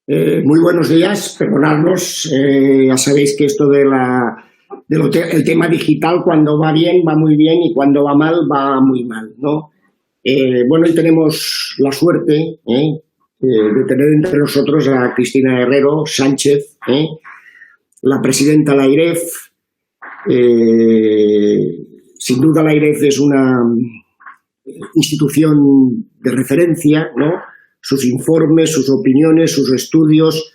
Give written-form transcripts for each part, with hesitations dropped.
Muy buenos días, perdonadnos. Ya sabéis que esto el tema digital, cuando va bien, va muy bien, y cuando va mal, va muy mal, ¿no? Bueno, hoy tenemos la suerte de tener entre nosotros a Cristina Herrero Sánchez, la presidenta de la AIREF. Sin duda la AIREF es una institución de referencia, ¿no? Sus informes, sus opiniones, sus estudios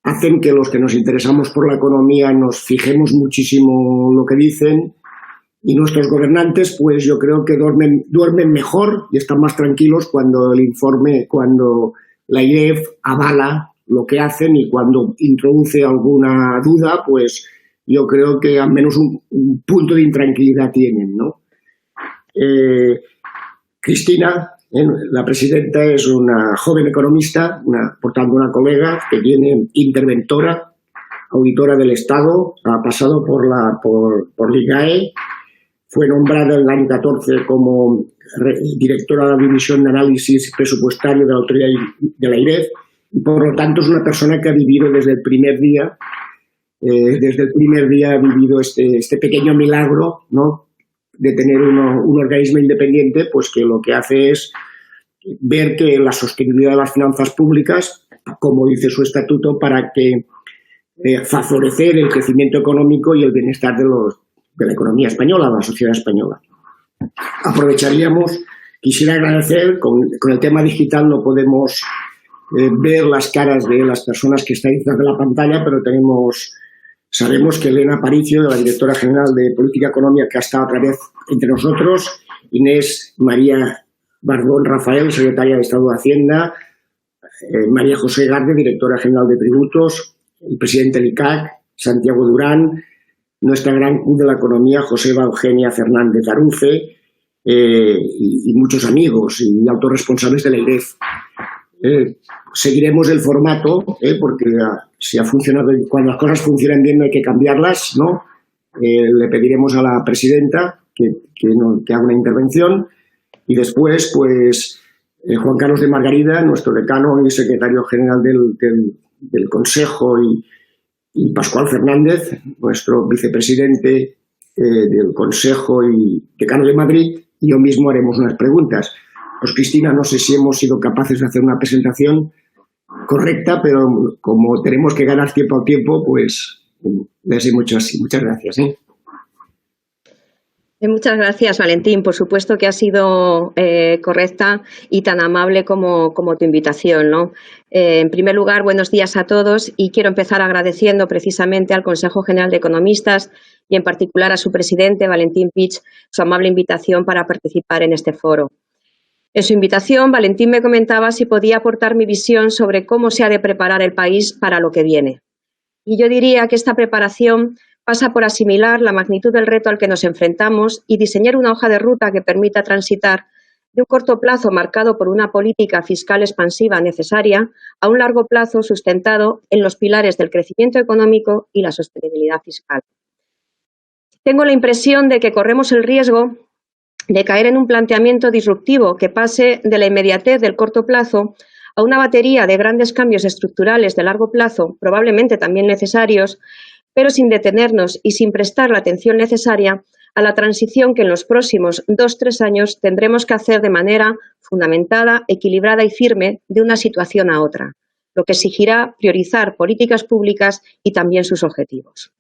hacen que los que nos interesamos por la economía nos fijemos muchísimo lo que dicen, y nuestros gobernantes, pues yo creo que duermen mejor y están más tranquilos cuando cuando la AIREF avala lo que hacen, y cuando introduce alguna duda, pues yo creo que al menos un punto de intranquilidad tienen, ¿no? Cristina, la presidenta, es una joven economista, por tanto una colega que tiene interventora, auditora del Estado, ha pasado por la IGAE, fue nombrada en el año 14 como directora de la División de Análisis Presupuestario de la Autoridad de la AIREF, y por lo tanto es una persona que ha vivido desde el primer día, ha vivido este pequeño milagro, ¿no?, de tener un organismo independiente, pues que lo que hace es ver que la sostenibilidad de las finanzas públicas, como dice su estatuto, para que favorecer el crecimiento económico y el bienestar de la economía española, de la sociedad española. Quisiera agradecer, con el tema digital no podemos ver las caras de las personas que están detrás de la pantalla, pero sabemos que Elena Aparicio, la directora general de Política Económica, que ha estado otra vez entre nosotros, Inés María Bardón Rafael, secretaria de Estado de Hacienda, María José Garde, directora general de Tributos, el presidente del ICAC, Santiago Durán, nuestra gran Q de la Economía, Joseba Eugenia Fernández Aruce, y muchos amigos y altos responsables de la AIREF. Seguiremos el formato, porque si ha funcionado, cuando las cosas funcionan bien no hay que cambiarlas, ¿no? Le pediremos a la presidenta que haga una intervención, y después, pues, Juan Carlos de Margarida, nuestro decano y secretario general del Consejo, y Pascual Fernández, nuestro vicepresidente del Consejo y decano de Madrid, y yo mismo haremos unas preguntas. Pues Cristina, no sé si hemos sido capaces de hacer una presentación correcta, pero como tenemos que ganar tiempo al tiempo, pues les doy muchas gracias. Muchas gracias, Valentín. Por supuesto que ha sido correcta y tan amable como tu invitación, ¿no? En primer lugar, buenos días a todos, y quiero empezar agradeciendo precisamente al Consejo General de Economistas y en particular a su presidente, Valentín Pich, su amable invitación para participar en este foro. En su invitación, Valentín me comentaba si podía aportar mi visión sobre cómo se ha de preparar el país para lo que viene. Y yo diría que esta preparación pasa por asimilar la magnitud del reto al que nos enfrentamos y diseñar una hoja de ruta que permita transitar de un corto plazo marcado por una política fiscal expansiva necesaria a un largo plazo sustentado en los pilares del crecimiento económico y la sostenibilidad fiscal. Tengo la impresión de que corremos el riesgo de caer en un planteamiento disruptivo que pase de la inmediatez del corto plazo a una batería de grandes cambios estructurales de largo plazo, probablemente también necesarios, pero sin detenernos y sin prestar la atención necesaria a la transición que en los próximos 2-3 años tendremos que hacer de manera fundamentada, equilibrada y firme de una situación a otra, lo que exigirá priorizar políticas públicas y también sus objetivos.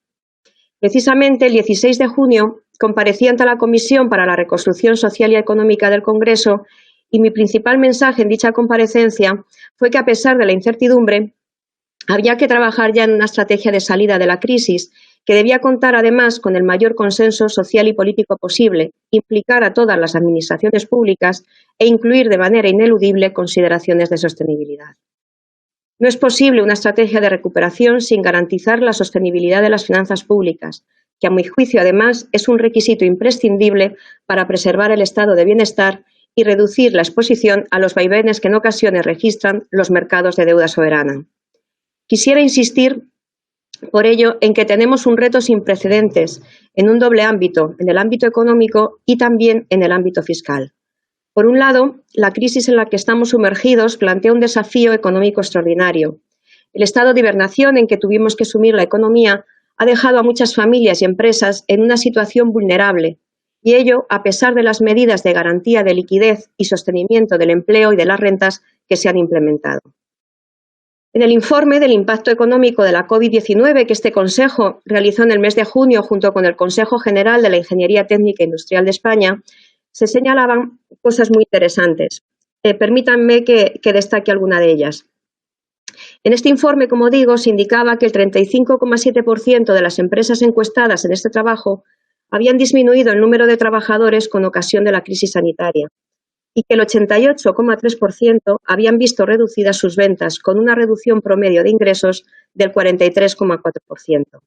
Precisamente el 16 de junio comparecí ante la Comisión para la Reconstrucción Social y Económica del Congreso, y mi principal mensaje en dicha comparecencia fue que, a pesar de la incertidumbre, había que trabajar ya en una estrategia de salida de la crisis que debía contar además con el mayor consenso social y político posible, implicar a todas las administraciones públicas e incluir de manera ineludible consideraciones de sostenibilidad. No es posible una estrategia de recuperación sin garantizar la sostenibilidad de las finanzas públicas, que a mi juicio además es un requisito imprescindible para preservar el estado de bienestar y reducir la exposición a los vaivenes que en ocasiones registran los mercados de deuda soberana. Quisiera insistir, por ello, en que tenemos un reto sin precedentes en un doble ámbito, en el ámbito económico y también en el ámbito fiscal. Por un lado, la crisis en la que estamos sumergidos plantea un desafío económico extraordinario. El estado de hibernación en que tuvimos que sumir la economía ha dejado a muchas familias y empresas en una situación vulnerable, y ello a pesar de las medidas de garantía de liquidez y sostenimiento del empleo y de las rentas que se han implementado. En el informe del impacto económico de la COVID-19 que este Consejo realizó en el mes de junio junto con el Consejo General de la Ingeniería Técnica e Industrial de España, se señalaban cosas muy interesantes. Permítanme que destaque alguna de ellas. En este informe, como digo, se indicaba que el 35,7% de las empresas encuestadas en este trabajo habían disminuido el número de trabajadores con ocasión de la crisis sanitaria y que el 88,3% habían visto reducidas sus ventas con una reducción promedio de ingresos del 43,4%.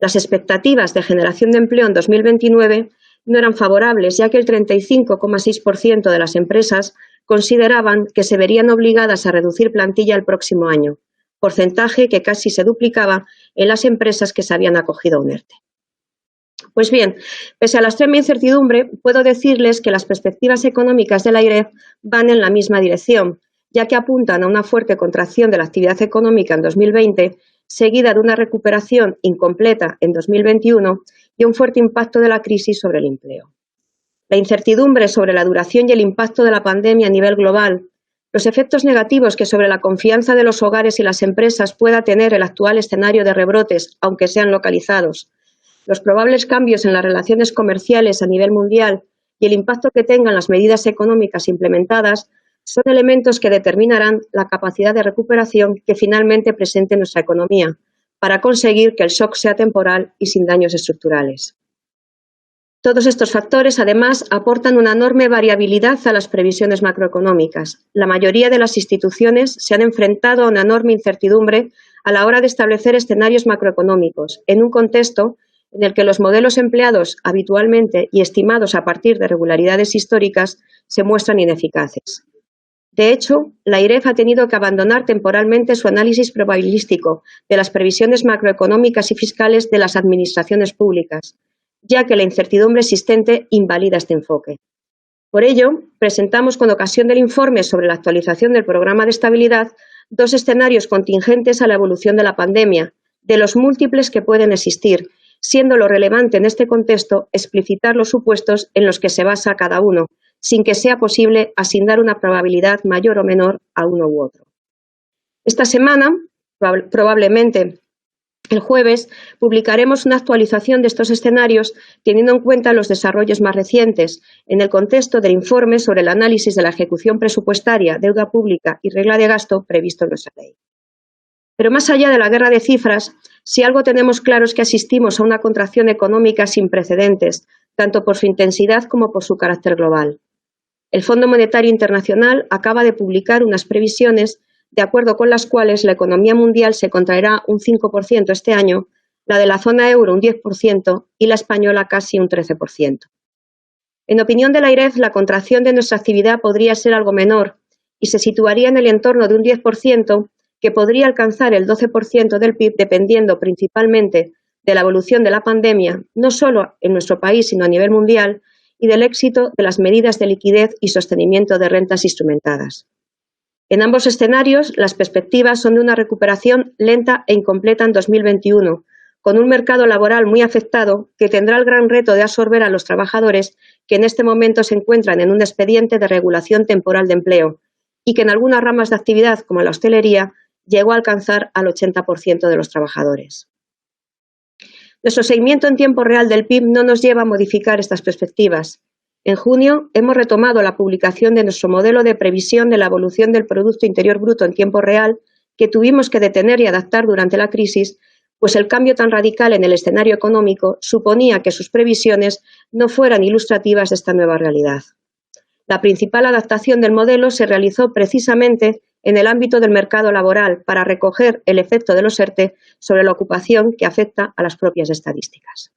Las expectativas de generación de empleo en 2029 no eran favorables, ya que el 35,6% de las empresas consideraban que se verían obligadas a reducir plantilla el próximo año, porcentaje que casi se duplicaba en las empresas que se habían acogido a un ERTE. Pues bien, pese a la extrema incertidumbre, puedo decirles que las perspectivas económicas de la IREF van en la misma dirección, ya que apuntan a una fuerte contracción de la actividad económica en 2020, seguida de una recuperación incompleta en 2021 y un fuerte impacto de la crisis sobre el empleo. La incertidumbre sobre la duración y el impacto de la pandemia a nivel global, los efectos negativos que sobre la confianza de los hogares y las empresas pueda tener el actual escenario de rebrotes, aunque sean localizados, los probables cambios en las relaciones comerciales a nivel mundial y el impacto que tengan las medidas económicas implementadas son elementos que determinarán la capacidad de recuperación que finalmente presente nuestra economía para conseguir que el shock sea temporal y sin daños estructurales. Todos estos factores, además, aportan una enorme variabilidad a las previsiones macroeconómicas. La mayoría de las instituciones se han enfrentado a una enorme incertidumbre a la hora de establecer escenarios macroeconómicos, en un contexto en el que los modelos empleados habitualmente y estimados a partir de regularidades históricas se muestran ineficaces. De hecho, la IREF ha tenido que abandonar temporalmente su análisis probabilístico de las previsiones macroeconómicas y fiscales de las administraciones públicas, ya que la incertidumbre existente invalida este enfoque. Por ello, presentamos con ocasión del informe sobre la actualización del programa de estabilidad dos escenarios contingentes a la evolución de la pandemia, de los múltiples que pueden existir, siendo lo relevante en este contexto explicitar los supuestos en los que se basa cada uno, sin que sea posible asignar una probabilidad mayor o menor a uno u otro. Esta semana, probablemente el jueves, publicaremos una actualización de estos escenarios teniendo en cuenta los desarrollos más recientes en el contexto del informe sobre el análisis de la ejecución presupuestaria, deuda pública y regla de gasto previsto en nuestra ley. Pero más allá de la guerra de cifras, si algo tenemos claro es que asistimos a una contracción económica sin precedentes, tanto por su intensidad como por su carácter global. El Fondo Monetario Internacional acaba de publicar unas previsiones de acuerdo con las cuales la economía mundial se contraerá un 5% este año, la de la zona euro un 10% y la española casi un 13%. En opinión de la IREF, la contracción de nuestra actividad podría ser algo menor y se situaría en el entorno de un 10%, que podría alcanzar el 12% del PIB dependiendo principalmente de la evolución de la pandemia, no solo en nuestro país, sino a nivel mundial, y del éxito de las medidas de liquidez y sostenimiento de rentas instrumentadas. En ambos escenarios, las perspectivas son de una recuperación lenta e incompleta en 2021, con un mercado laboral muy afectado que tendrá el gran reto de absorber a los trabajadores que en este momento se encuentran en un expediente de regulación temporal de empleo y que en algunas ramas de actividad, como la hostelería, llegó a alcanzar al 80% de los trabajadores. Nuestro seguimiento en tiempo real del PIB no nos lleva a modificar estas perspectivas. En junio hemos retomado la publicación de nuestro modelo de previsión de la evolución del Producto Interior Bruto en tiempo real, que tuvimos que detener y adaptar durante la crisis, pues el cambio tan radical en el escenario económico suponía que sus previsiones no fueran ilustrativas de esta nueva realidad. La principal adaptación del modelo se realizó precisamente en el ámbito del mercado laboral para recoger el efecto de los ERTE sobre la ocupación que afecta a las propias estadísticas.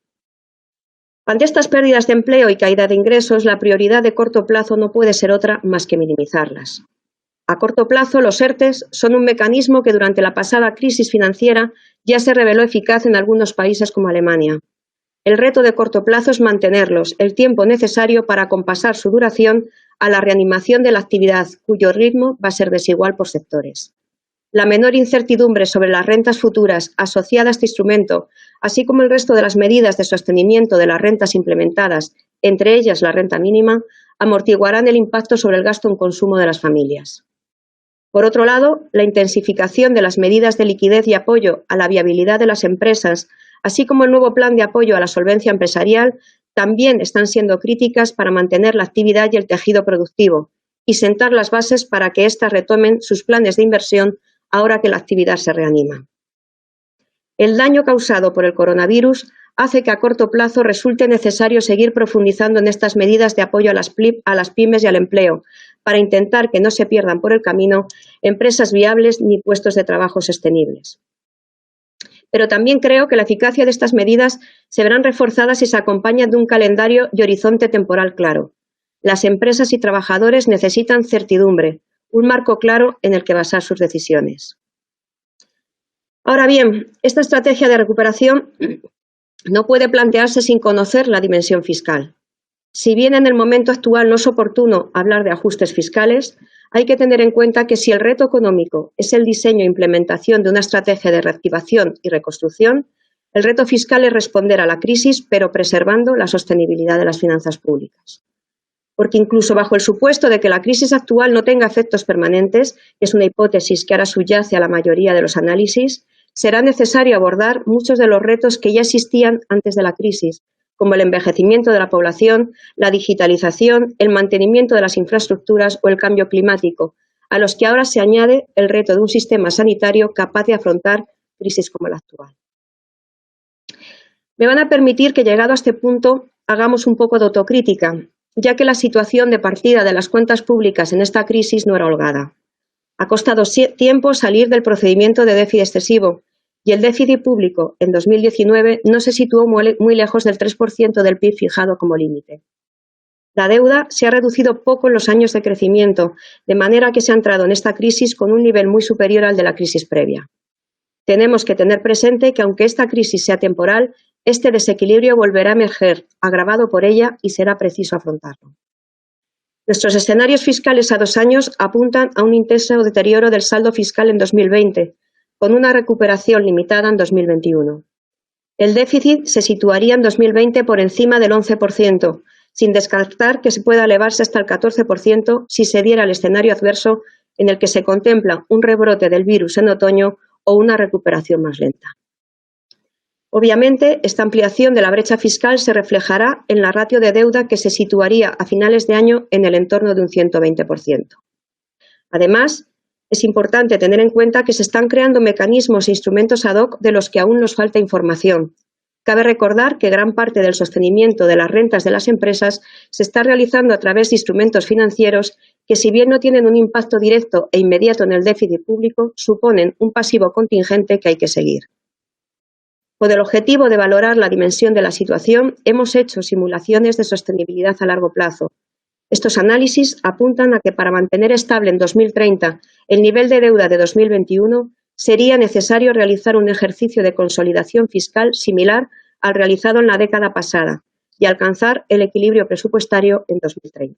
Ante estas pérdidas de empleo y caída de ingresos, la prioridad de corto plazo no puede ser otra más que minimizarlas. A corto plazo, los ERTE son un mecanismo que durante la pasada crisis financiera ya se reveló eficaz en algunos países como Alemania. El reto de corto plazo es mantenerlos el tiempo necesario para compasar su duración a la reanimación de la actividad, cuyo ritmo va a ser desigual por sectores. La menor incertidumbre sobre las rentas futuras asociada a este instrumento, así como el resto de las medidas de sostenimiento de las rentas implementadas, entre ellas la renta mínima, amortiguarán el impacto sobre el gasto en consumo de las familias. Por otro lado, la intensificación de las medidas de liquidez y apoyo a la viabilidad de las empresas, así como el nuevo plan de apoyo a la solvencia empresarial, también están siendo críticas para mantener la actividad y el tejido productivo y sentar las bases para que éstas retomen sus planes de inversión ahora que la actividad se reanima. El daño causado por el coronavirus hace que a corto plazo resulte necesario seguir profundizando en estas medidas de apoyo a las pymes y al empleo, para intentar que no se pierdan por el camino empresas viables ni puestos de trabajo sostenibles. Pero también creo que la eficacia de estas medidas se verán reforzadas si se acompañan de un calendario y horizonte temporal claro. Las empresas y trabajadores necesitan certidumbre, un marco claro en el que basar sus decisiones. Ahora bien, esta estrategia de recuperación no puede plantearse sin conocer la dimensión fiscal. Si bien en el momento actual no es oportuno hablar de ajustes fiscales, hay que tener en cuenta que si el reto económico es el diseño e implementación de una estrategia de reactivación y reconstrucción, el reto fiscal es responder a la crisis, pero preservando la sostenibilidad de las finanzas públicas. Porque incluso bajo el supuesto de que la crisis actual no tenga efectos permanentes, que es una hipótesis que ahora subyace a la mayoría de los análisis, será necesario abordar muchos de los retos que ya existían antes de la crisis, como el envejecimiento de la población, la digitalización, el mantenimiento de las infraestructuras o el cambio climático, a los que ahora se añade el reto de un sistema sanitario capaz de afrontar crisis como la actual. Me van a permitir que, llegado a este punto, hagamos un poco de autocrítica, ya que la situación de partida de las cuentas públicas en esta crisis no era holgada. Ha costado tiempo salir del procedimiento de déficit excesivo, y el déficit público en 2019 no se situó muy lejos del 3% del PIB fijado como límite. La deuda se ha reducido poco en los años de crecimiento, de manera que se ha entrado en esta crisis con un nivel muy superior al de la crisis previa. Tenemos que tener presente que, aunque esta crisis sea temporal, este desequilibrio volverá a emerger, agravado por ella, y será preciso afrontarlo. Nuestros escenarios fiscales a 2 años apuntan a un intenso deterioro del saldo fiscal en 2020, con una recuperación limitada en 2021. El déficit se situaría en 2020 por encima del 11%, sin descartar que se pueda elevarse hasta el 14% si se diera el escenario adverso en el que se contempla un rebrote del virus en otoño o una recuperación más lenta. Obviamente, esta ampliación de la brecha fiscal se reflejará en la ratio de deuda, que se situaría a finales de año en el entorno de un 120%. Además, es importante tener en cuenta que se están creando mecanismos e instrumentos ad hoc de los que aún nos falta información. Cabe recordar que gran parte del sostenimiento de las rentas de las empresas se está realizando a través de instrumentos financieros que, si bien no tienen un impacto directo e inmediato en el déficit público, suponen un pasivo contingente que hay que seguir. Con el objetivo de valorar la dimensión de la situación, hemos hecho simulaciones de sostenibilidad a largo plazo. Estos análisis apuntan a que, para mantener estable en 2030 el nivel de deuda de 2021, sería necesario realizar un ejercicio de consolidación fiscal similar al realizado en la década pasada y alcanzar el equilibrio presupuestario en 2030.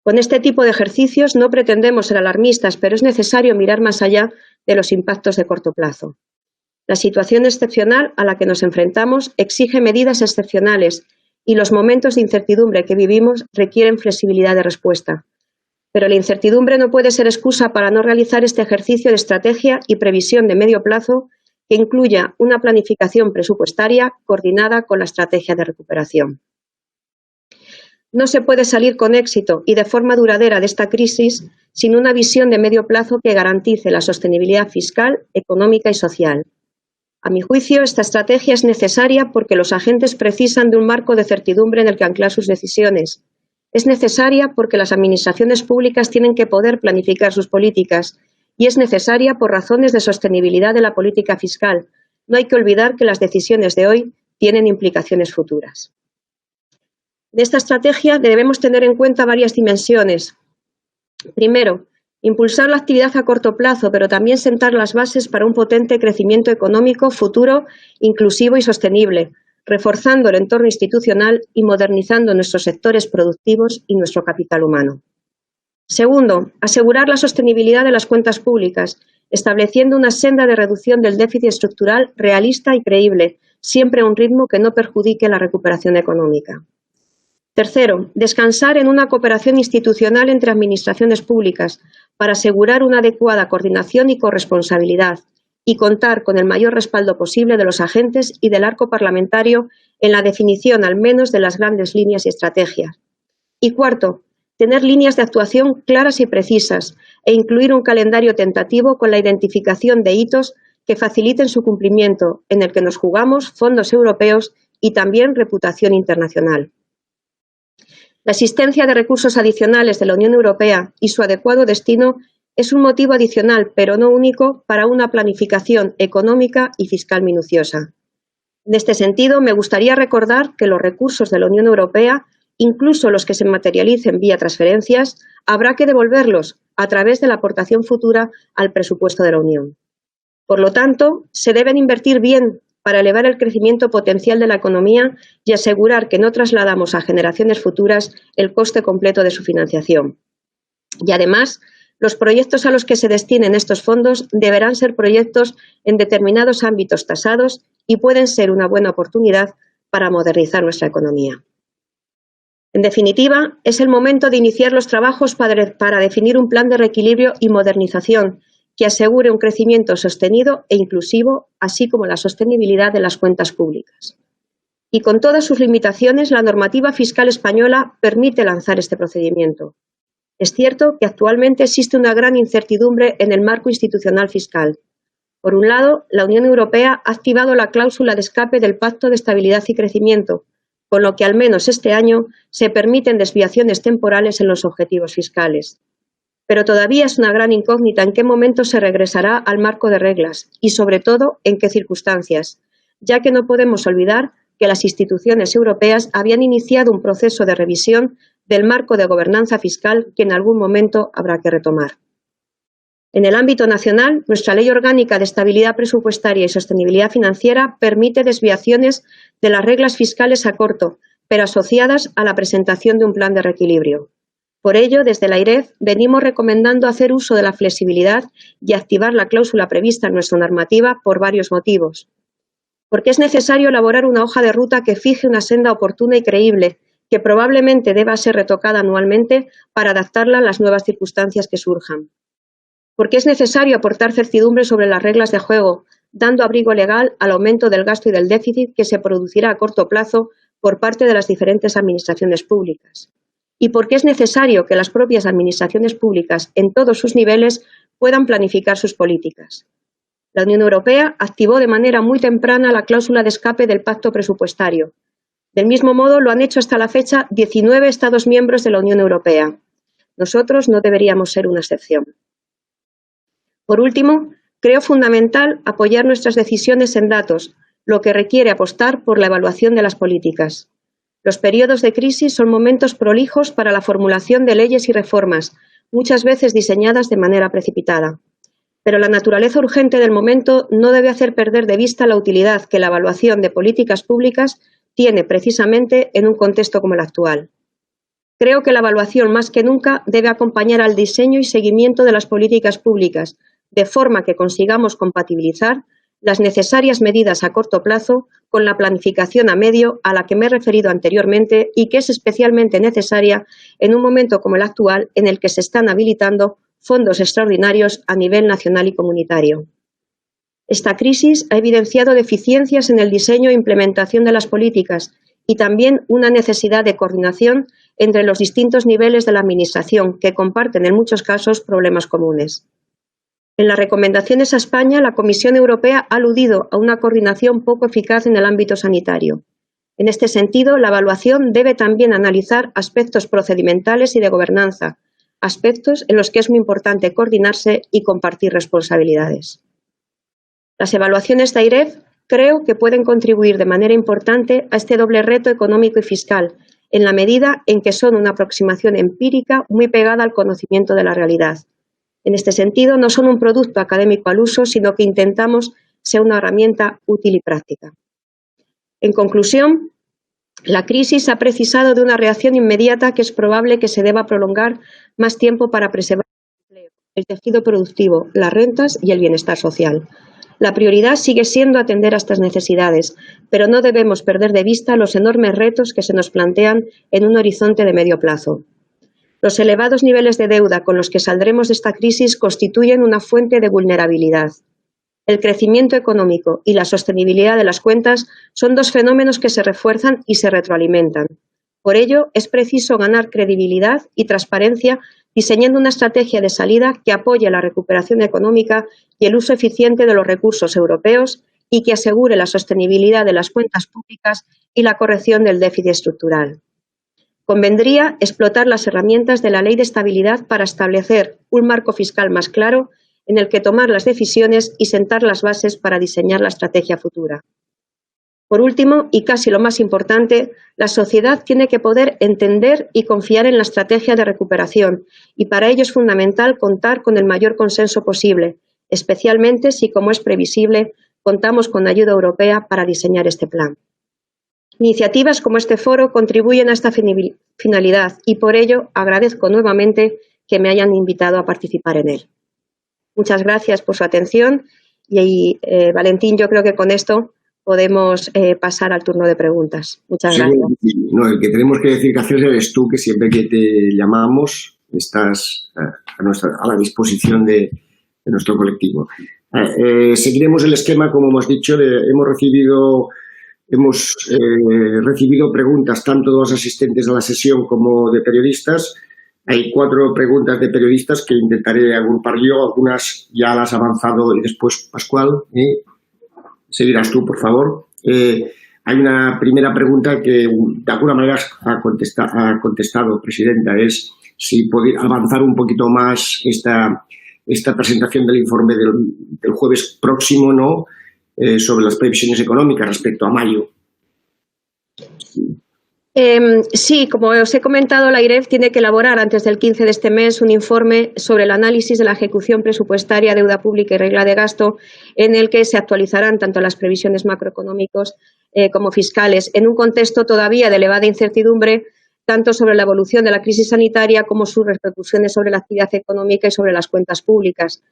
Con este tipo de ejercicios no pretendemos ser alarmistas, pero es necesario mirar más allá de los impactos de corto plazo. La situación excepcional a la que nos enfrentamos exige medidas excepcionales, y los momentos de incertidumbre que vivimos requieren flexibilidad de respuesta. Pero la incertidumbre no puede ser excusa para no realizar este ejercicio de estrategia y previsión de medio plazo que incluya una planificación presupuestaria coordinada con la estrategia de recuperación. No se puede salir con éxito y de forma duradera de esta crisis sin una visión de medio plazo que garantice la sostenibilidad fiscal, económica y social. A mi juicio, esta estrategia es necesaria porque los agentes precisan de un marco de certidumbre en el que anclar sus decisiones. Es necesaria porque las administraciones públicas tienen que poder planificar sus políticas, y es necesaria por razones de sostenibilidad de la política fiscal. No hay que olvidar que las decisiones de hoy tienen implicaciones futuras. De esta estrategia debemos tener en cuenta varias dimensiones. Primero, impulsar la actividad a corto plazo, pero también sentar las bases para un potente crecimiento económico futuro, inclusivo y sostenible, reforzando el entorno institucional y modernizando nuestros sectores productivos y nuestro capital humano. Segundo, asegurar la sostenibilidad de las cuentas públicas, estableciendo una senda de reducción del déficit estructural realista y creíble, siempre a un ritmo que no perjudique la recuperación económica. Tercero, descansar en una cooperación institucional entre administraciones públicas para asegurar una adecuada coordinación y corresponsabilidad y contar con el mayor respaldo posible de los agentes y del arco parlamentario en la definición al menos de las grandes líneas y estrategias. Y cuarto, tener líneas de actuación claras y precisas e incluir un calendario tentativo con la identificación de hitos que faciliten su cumplimiento, en el que nos jugamos fondos europeos y también reputación internacional. La existencia de recursos adicionales de la Unión Europea y su adecuado destino es un motivo adicional, pero no único, para una planificación económica y fiscal minuciosa. En este sentido, me gustaría recordar que los recursos de la Unión Europea, incluso los que se materialicen vía transferencias, habrá que devolverlos a través de la aportación futura al presupuesto de la Unión. Por lo tanto, se deben invertir bien para elevar el crecimiento potencial de la economía y asegurar que no trasladamos a generaciones futuras el coste completo de su financiación. Y además, los proyectos a los que se destinen estos fondos deberán ser proyectos en determinados ámbitos tasados y pueden ser una buena oportunidad para modernizar nuestra economía. En definitiva, es el momento de iniciar los trabajos para definir un plan de reequilibrio y modernización que asegure un crecimiento sostenido e inclusivo, así como la sostenibilidad de las cuentas públicas. Y con todas sus limitaciones, la normativa fiscal española permite lanzar este procedimiento. Es cierto que actualmente existe una gran incertidumbre en el marco institucional fiscal. Por un lado, la Unión Europea ha activado la cláusula de escape del Pacto de Estabilidad y Crecimiento, con lo que al menos este año se permiten desviaciones temporales en los objetivos fiscales. Pero todavía es una gran incógnita en qué momento se regresará al marco de reglas y, sobre todo, en qué circunstancias, ya que no podemos olvidar que las instituciones europeas habían iniciado un proceso de revisión del marco de gobernanza fiscal que en algún momento habrá que retomar. En el ámbito nacional, nuestra Ley Orgánica de Estabilidad Presupuestaria y Sostenibilidad Financiera permite desviaciones de las reglas fiscales a corto, pero asociadas a la presentación de un plan de reequilibrio. Por ello, desde la AIREF venimos recomendando hacer uso de la flexibilidad y activar la cláusula prevista en nuestra normativa por varios motivos. Porque es necesario elaborar una hoja de ruta que fije una senda oportuna y creíble, que probablemente deba ser retocada anualmente para adaptarla a las nuevas circunstancias que surjan. Porque es necesario aportar certidumbre sobre las reglas de juego, dando abrigo legal al aumento del gasto y del déficit que se producirá a corto plazo por parte de las diferentes administraciones públicas. Y porque es necesario que las propias administraciones públicas, en todos sus niveles, puedan planificar sus políticas. La Unión Europea activó de manera muy temprana la cláusula de escape del pacto presupuestario. Del mismo modo, lo han hecho hasta la fecha 19 Estados miembros de la Unión Europea. Nosotros no deberíamos ser una excepción. Por último, creo fundamental apoyar nuestras decisiones en datos, lo que requiere apostar por la evaluación de las políticas. Los periodos de crisis son momentos prolijos para la formulación de leyes y reformas, muchas veces diseñadas de manera precipitada. Pero la naturaleza urgente del momento no debe hacer perder de vista la utilidad que la evaluación de políticas públicas tiene precisamente en un contexto como el actual. Creo que la evaluación más que nunca debe acompañar al diseño y seguimiento de las políticas públicas, de forma que consigamos compatibilizar las necesarias medidas a corto plazo con la planificación a medio a la que me he referido anteriormente y que es especialmente necesaria en un momento como el actual en el que se están habilitando fondos extraordinarios a nivel nacional y comunitario. Esta crisis ha evidenciado deficiencias en el diseño e implementación de las políticas y también una necesidad de coordinación entre los distintos niveles de la Administración que comparten en muchos casos problemas comunes. En las recomendaciones a España, la Comisión Europea ha aludido a una coordinación poco eficaz en el ámbito sanitario. En este sentido, la evaluación debe también analizar aspectos procedimentales y de gobernanza, aspectos en los que es muy importante coordinarse y compartir responsabilidades. Las evaluaciones de AIREF creo que pueden contribuir de manera importante a este doble reto económico y fiscal, en la medida en que son una aproximación empírica muy pegada al conocimiento de la realidad. En este sentido, no son un producto académico al uso, sino que intentamos ser una herramienta útil y práctica. En conclusión, la crisis ha precisado de una reacción inmediata que es probable que se deba prolongar más tiempo para preservar el empleo, el tejido productivo, las rentas y el bienestar social. La prioridad sigue siendo atender a estas necesidades, pero no debemos perder de vista los enormes retos que se nos plantean en un horizonte de medio plazo. Los elevados niveles de deuda con los que saldremos de esta crisis constituyen una fuente de vulnerabilidad. El crecimiento económico y la sostenibilidad de las cuentas son dos fenómenos que se refuerzan y se retroalimentan. Por ello, es preciso ganar credibilidad y transparencia diseñando una estrategia de salida que apoye la recuperación económica y el uso eficiente de los recursos europeos y que asegure la sostenibilidad de las cuentas públicas y la corrección del déficit estructural. Convendría explotar las herramientas de la Ley de Estabilidad para establecer un marco fiscal más claro en el que tomar las decisiones y sentar las bases para diseñar la estrategia futura. Por último, y casi lo más importante, la sociedad tiene que poder entender y confiar en la estrategia de recuperación y para ello es fundamental contar con el mayor consenso posible, especialmente si, como es previsible, contamos con ayuda europea para diseñar este plan. Iniciativas como este foro contribuyen a esta finalidad y por ello agradezco nuevamente que me hayan invitado a participar en él. Muchas gracias por su atención y Valentín, yo creo que con esto podemos pasar al turno de preguntas. Muchas gracias. No, el que tenemos que decir que hacer eres tú, que siempre que te llamamos estás a la disposición de nuestro colectivo. Seguiremos el esquema, como hemos dicho, hemos recibido preguntas tanto de los asistentes a la sesión como de periodistas. Hay 4 preguntas de periodistas que intentaré agrupar yo, algunas ya las ha avanzado y después Pascual. Seguirás tú, por favor. Hay una primera pregunta que de alguna manera ha contestado, Presidenta, es si puede avanzar un poquito más esta presentación del informe del jueves próximo, ¿no? Sobre las previsiones económicas respecto a mayo. Sí, como os he comentado, la IREF tiene que elaborar antes del 15 de este mes un informe sobre el análisis de la ejecución presupuestaria, deuda pública y regla de gasto, en el que se actualizarán tanto las previsiones macroeconómicas como fiscales, en un contexto todavía de elevada incertidumbre, tanto sobre la evolución de la crisis sanitaria como sus repercusiones sobre la actividad económica y sobre las cuentas públicas.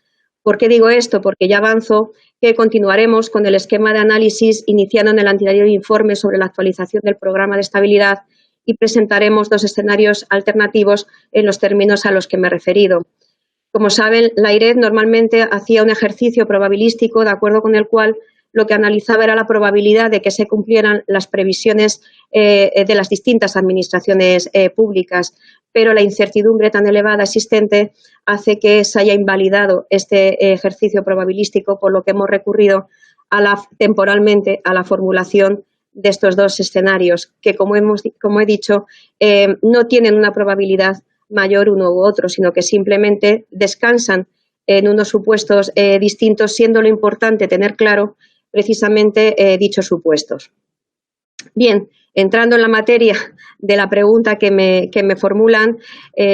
¿Por qué digo esto? Porque ya avanzo que continuaremos con el esquema de análisis iniciando en el anterior informe sobre la actualización del programa de estabilidad y presentaremos 2 escenarios alternativos en los términos a los que me he referido. Como saben, la IREF normalmente hacía un ejercicio probabilístico de acuerdo con el cual lo que analizaba era la probabilidad de que se cumplieran las previsiones de las distintas administraciones públicas, pero la incertidumbre tan elevada existente hace que se haya invalidado este ejercicio probabilístico, por lo que hemos recurrido temporalmente a la formulación de estos 2 escenarios, que como he dicho, no tienen una probabilidad mayor uno u otro, sino que simplemente descansan en unos supuestos distintos, siendo lo importante tener claro precisamente dichos supuestos. Bien, entrando en la materia de la pregunta que me formulan,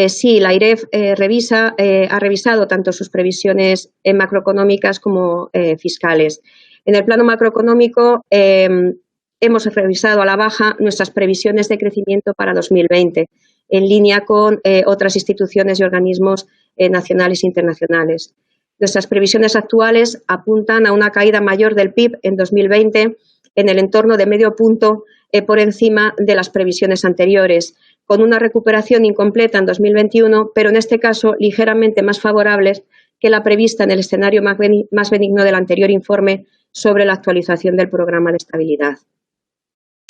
sí, la IREF ha revisado tanto sus previsiones macroeconómicas como fiscales. En el plano macroeconómico hemos revisado a la baja nuestras previsiones de crecimiento para 2020, en línea con otras instituciones y organismos nacionales e internacionales. Nuestras previsiones actuales apuntan a una caída mayor del PIB en 2020 en el entorno de medio punto por encima de las previsiones anteriores, con una recuperación incompleta en 2021, pero en este caso ligeramente más favorables que la prevista en el escenario más benigno del anterior informe sobre la actualización del programa de estabilidad.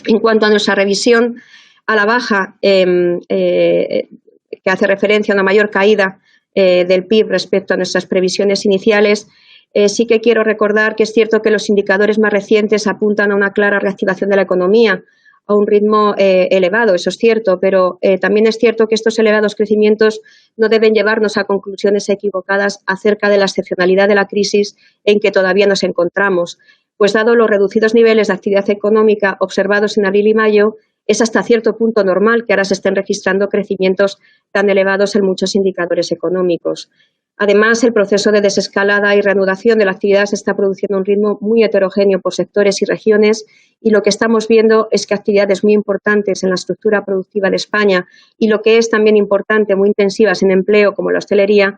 En cuanto a nuestra revisión a la baja, que hace referencia a una mayor caída del PIB respecto a nuestras previsiones iniciales, sí que quiero recordar que es cierto que los indicadores más recientes apuntan a una clara reactivación de la economía a un ritmo elevado, eso es cierto, pero también es cierto que estos elevados crecimientos no deben llevarnos a conclusiones equivocadas acerca de la excepcionalidad de la crisis en que todavía nos encontramos, pues dado los reducidos niveles de actividad económica observados en abril y mayo, es hasta cierto punto normal que ahora se estén registrando crecimientos tan elevados en muchos indicadores económicos. Además, el proceso de desescalada y reanudación de la actividad se está produciendo a un ritmo muy heterogéneo por sectores y regiones, y lo que estamos viendo es que actividades muy importantes en la estructura productiva de España y lo que es también importante, muy intensivas en empleo, como la hostelería,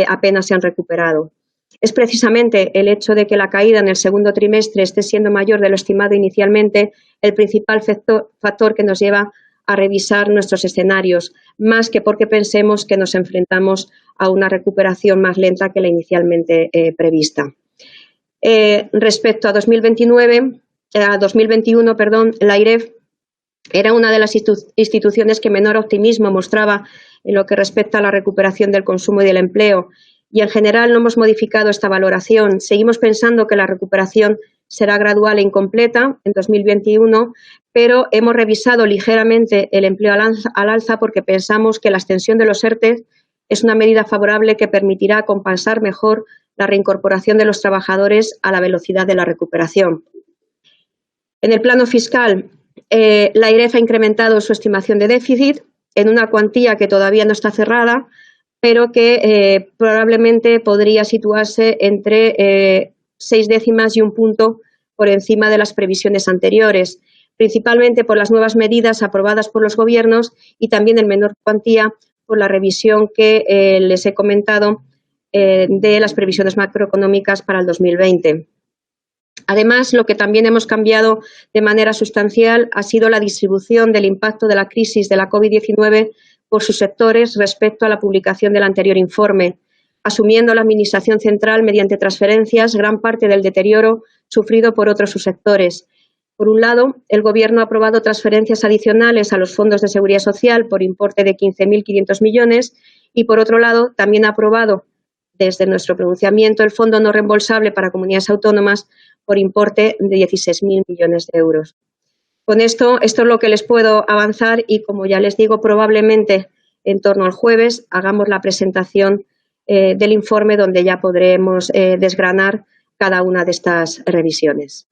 apenas se han recuperado. Es precisamente el hecho de que la caída en el segundo trimestre esté siendo mayor de lo estimado inicialmente el principal factor que nos lleva a revisar nuestros escenarios, más que porque pensemos que nos enfrentamos a una recuperación más lenta que la inicialmente prevista. Respecto a 2021, la AIREF era una de las instituciones que menor optimismo mostraba en lo que respecta a la recuperación del consumo y del empleo, y en general no hemos modificado esta valoración. Seguimos pensando que la recuperación será gradual e incompleta en 2021, pero hemos revisado ligeramente el empleo al alza porque pensamos que la extensión de los ERTE es una medida favorable que permitirá compensar mejor la reincorporación de los trabajadores a la velocidad de la recuperación. En el plano fiscal, la AIREF ha incrementado su estimación de déficit en una cuantía que todavía no está cerrada, pero que probablemente podría situarse entre 6 décimas y un punto por encima de las previsiones anteriores, principalmente por las nuevas medidas aprobadas por los gobiernos y también en menor cuantía por la revisión que les he comentado de las previsiones macroeconómicas para el 2020. Además, lo que también hemos cambiado de manera sustancial ha sido la distribución del impacto de la crisis de la COVID-19 por sus sectores respecto a la publicación del anterior informe, asumiendo la Administración central mediante transferencias gran parte del deterioro sufrido por otros subsectores. Por un lado, el Gobierno ha aprobado transferencias adicionales a los fondos de seguridad social por importe de 15.500 millones y, por otro lado, también ha aprobado desde nuestro pronunciamiento el fondo no reembolsable para comunidades autónomas por importe de 16.000 millones de euros. Con esto es lo que les puedo avanzar y, como ya les digo, probablemente en torno al jueves hagamos la presentación del informe donde ya podremos desgranar cada una de estas revisiones.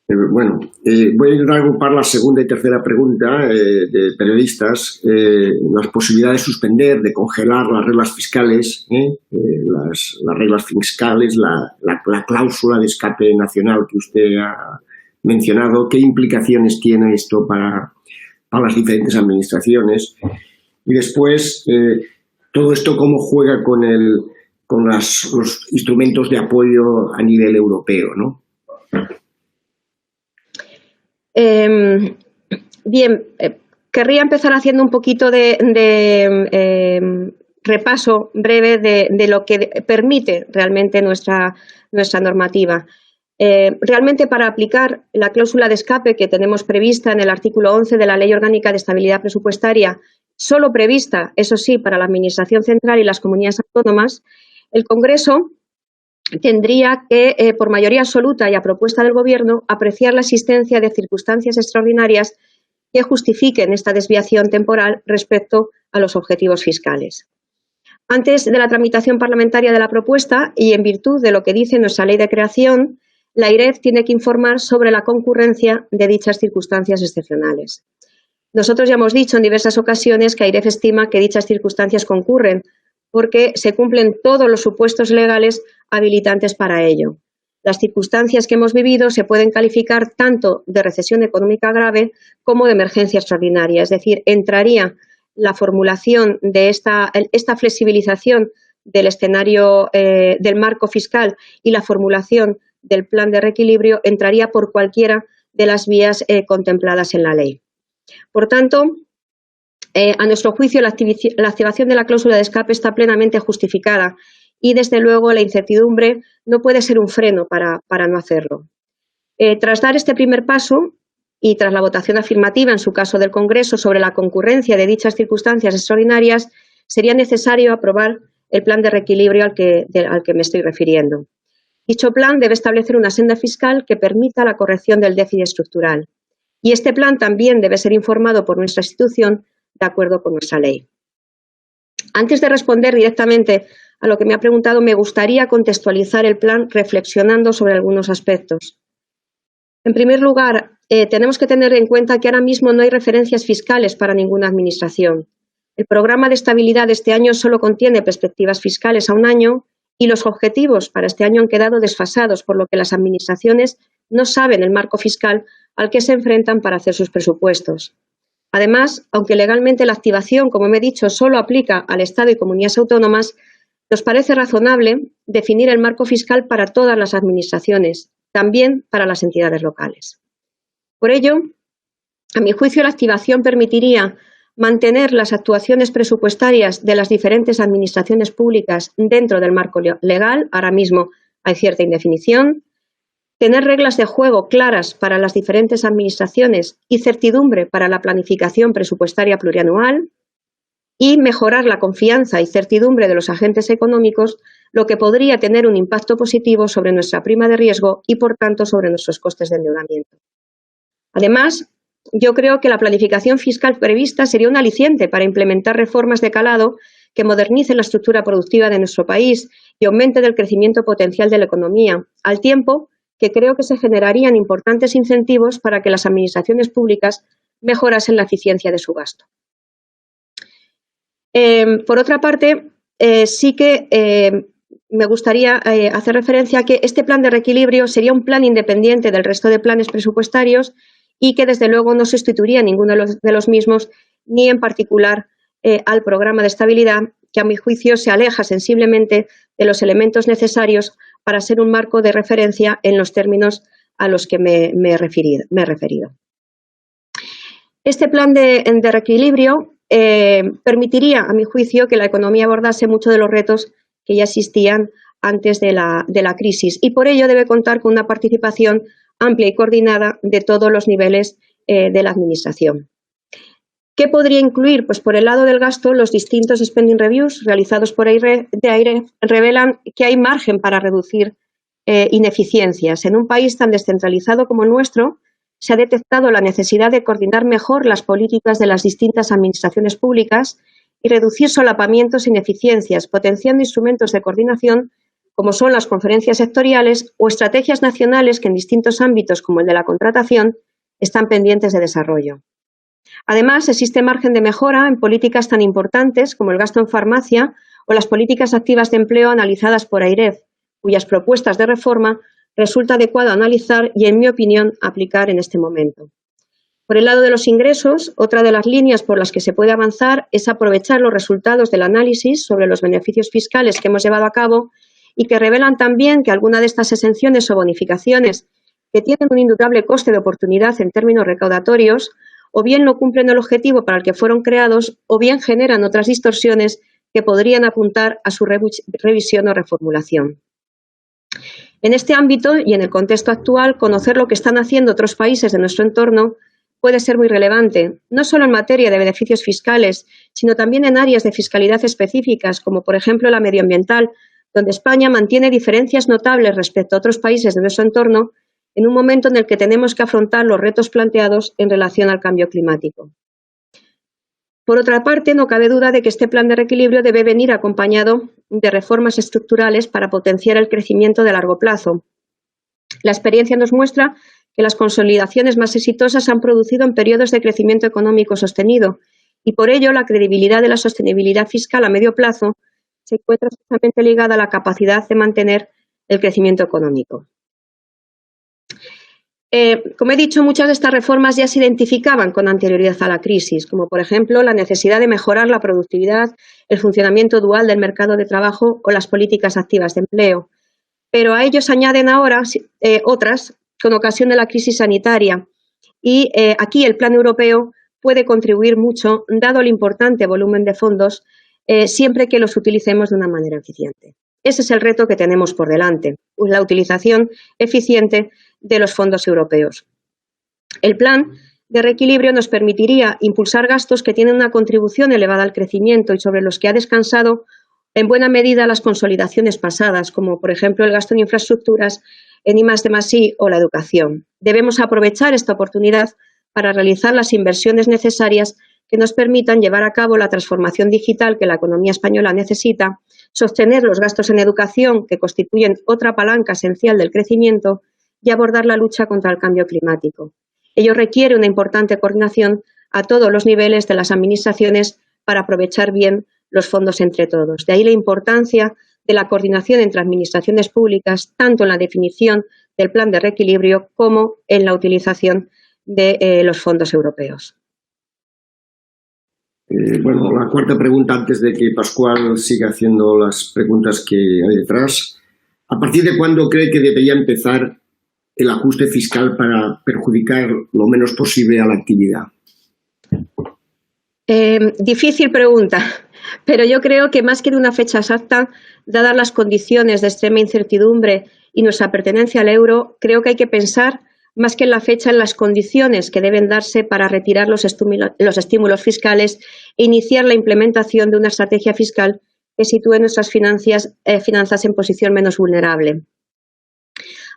Voy a agrupar la segunda y tercera pregunta de periodistas. Las posibilidades de suspender, de congelar las reglas fiscales, las reglas fiscales, la cláusula de escape nacional que usted ha mencionado, ¿qué implicaciones tiene esto para las diferentes administraciones? Y después, todo esto, ¿cómo juega con los instrumentos de apoyo a nivel europeo, ¿no? Bien, querría empezar haciendo un poquito de repaso breve de lo que permite realmente nuestra normativa. Realmente, para aplicar la cláusula de escape que tenemos prevista en el artículo 11 de la Ley Orgánica de Estabilidad Presupuestaria, solo prevista, eso sí, para la Administración central y las comunidades autónomas, el Congreso tendría que, por mayoría absoluta y a propuesta del Gobierno, apreciar la existencia de circunstancias extraordinarias que justifiquen esta desviación temporal respecto a los objetivos fiscales. Antes de la tramitación parlamentaria de la propuesta y en virtud de lo que dice nuestra ley de creación, la AIREF tiene que informar sobre la concurrencia de dichas circunstancias excepcionales. Nosotros ya hemos dicho en diversas ocasiones que AIREF estima que dichas circunstancias concurren porque se cumplen todos los supuestos legales habilitantes para ello. Las circunstancias que hemos vivido se pueden calificar tanto de recesión económica grave como de emergencia extraordinaria, es decir, entraría la formulación de esta flexibilización del escenario del marco fiscal y la formulación del plan de reequilibrio entraría por cualquiera de las vías contempladas en la ley. Por tanto, a nuestro juicio, la activación de la cláusula de escape está plenamente justificada y, desde luego, la incertidumbre no puede ser un freno para no hacerlo. Tras dar este primer paso y tras la votación afirmativa, en su caso del Congreso, sobre la concurrencia de dichas circunstancias extraordinarias, sería necesario aprobar el plan de reequilibrio al que me estoy refiriendo. Dicho plan debe establecer una senda fiscal que permita la corrección del déficit estructural. Y este plan también debe ser informado por nuestra institución de acuerdo con nuestra ley. Antes de responder directamente a lo que me ha preguntado, me gustaría contextualizar el plan reflexionando sobre algunos aspectos. En primer lugar, tenemos que tener en cuenta que ahora mismo no hay referencias fiscales para ninguna administración. El programa de estabilidad de este año solo contiene perspectivas fiscales a un año y los objetivos para este año han quedado desfasados, por lo que las administraciones no saben el marco fiscal al que se enfrentan para hacer sus presupuestos. Además, aunque legalmente la activación, como me he dicho, solo aplica al Estado y comunidades autónomas, nos parece razonable definir el marco fiscal para todas las administraciones, también para las entidades locales. Por ello, a mi juicio, la activación permitiría mantener las actuaciones presupuestarias de las diferentes administraciones públicas dentro del marco legal. Ahora mismo hay cierta indefinición. Tener reglas de juego claras para las diferentes administraciones y certidumbre para la planificación presupuestaria plurianual y mejorar la confianza y certidumbre de los agentes económicos, lo que podría tener un impacto positivo sobre nuestra prima de riesgo y, por tanto, sobre nuestros costes de endeudamiento. Además, yo creo que la planificación fiscal prevista sería un aliciente para implementar reformas de calado que modernicen la estructura productiva de nuestro país y aumenten el crecimiento potencial de la economía, al tiempo que creo que se generarían importantes incentivos para que las administraciones públicas mejorasen la eficiencia de su gasto. Por otra parte, sí que me gustaría hacer referencia a que este plan de reequilibrio sería un plan independiente del resto de planes presupuestarios y que, desde luego, no sustituiría ninguno de los mismos, ni en particular al programa de estabilidad, que a mi juicio se aleja sensiblemente de los elementos necesarios para ser un marco de referencia en los términos a los que me he referido. Este plan de reequilibrio permitiría, a mi juicio, que la economía abordase muchos de los retos que ya existían antes de la crisis y por ello debe contar con una participación amplia y coordinada de todos los niveles de la Administración. ¿Qué podría incluir? Pues por el lado del gasto, los distintos spending reviews realizados por AIREF revelan que hay margen para reducir ineficiencias. En un país tan descentralizado como el nuestro, se ha detectado la necesidad de coordinar mejor las políticas de las distintas administraciones públicas y reducir solapamientos e ineficiencias, potenciando instrumentos de coordinación como son las conferencias sectoriales o estrategias nacionales que en distintos ámbitos, como el de la contratación, están pendientes de desarrollo. Además, existe margen de mejora en políticas tan importantes como el gasto en farmacia o las políticas activas de empleo analizadas por AIREF, cuyas propuestas de reforma resulta adecuado analizar y, en mi opinión, aplicar en este momento. Por el lado de los ingresos, otra de las líneas por las que se puede avanzar es aprovechar los resultados del análisis sobre los beneficios fiscales que hemos llevado a cabo y que revelan también que alguna de estas exenciones o bonificaciones que tienen un indudable coste de oportunidad en términos recaudatorios o bien no cumplen el objetivo para el que fueron creados o bien generan otras distorsiones que podrían apuntar a su revisión o reformulación. En este ámbito y en el contexto actual, conocer lo que están haciendo otros países de nuestro entorno puede ser muy relevante, no solo en materia de beneficios fiscales, sino también en áreas de fiscalidad específicas, como por ejemplo la medioambiental, donde España mantiene diferencias notables respecto a otros países de nuestro entorno en un momento en el que tenemos que afrontar los retos planteados en relación al cambio climático. Por otra parte, no cabe duda de que este plan de reequilibrio debe venir acompañado de reformas estructurales para potenciar el crecimiento de largo plazo. La experiencia nos muestra que las consolidaciones más exitosas se han producido en periodos de crecimiento económico sostenido y por ello la credibilidad de la sostenibilidad fiscal a medio plazo se encuentra estrechamente ligada a la capacidad de mantener el crecimiento económico. Como he dicho, muchas de estas reformas ya se identificaban con anterioridad a la crisis, como por ejemplo la necesidad de mejorar la productividad, el funcionamiento dual del mercado de trabajo o las políticas activas de empleo. Pero a ellos añaden ahora otras con ocasión de la crisis sanitaria y aquí el plan europeo puede contribuir mucho, dado el importante volumen de fondos, siempre que los utilicemos de una manera eficiente. Ese es el reto que tenemos por delante, la utilización eficiente de los fondos europeos. El plan de reequilibrio nos permitiría impulsar gastos que tienen una contribución elevada al crecimiento y sobre los que ha descansado en buena medida las consolidaciones pasadas, como por ejemplo el gasto en infraestructuras, en I+D+I o la educación. Debemos aprovechar esta oportunidad para realizar las inversiones necesarias que nos permitan llevar a cabo la transformación digital que la economía española necesita, sostener los gastos en educación, que constituyen otra palanca esencial del crecimiento, y abordar la lucha contra el cambio climático. Ello requiere una importante coordinación a todos los niveles de las administraciones para aprovechar bien los fondos entre todos. De ahí la importancia de la coordinación entre administraciones públicas, tanto en la definición del plan de reequilibrio como en la utilización de los fondos europeos. Bueno, la cuarta pregunta, antes de que Pascual siga haciendo las preguntas que hay detrás. ¿A partir de cuándo cree que debería empezar el ajuste fiscal para perjudicar lo menos posible a la actividad? Difícil pregunta, pero yo creo que más que de una fecha exacta, dadas las condiciones de extrema incertidumbre y nuestra pertenencia al euro, creo que hay que pensar más que en la fecha, en las condiciones que deben darse para retirar los estímulos fiscales e iniciar la implementación de una estrategia fiscal que sitúe nuestras finanzas en posición menos vulnerable.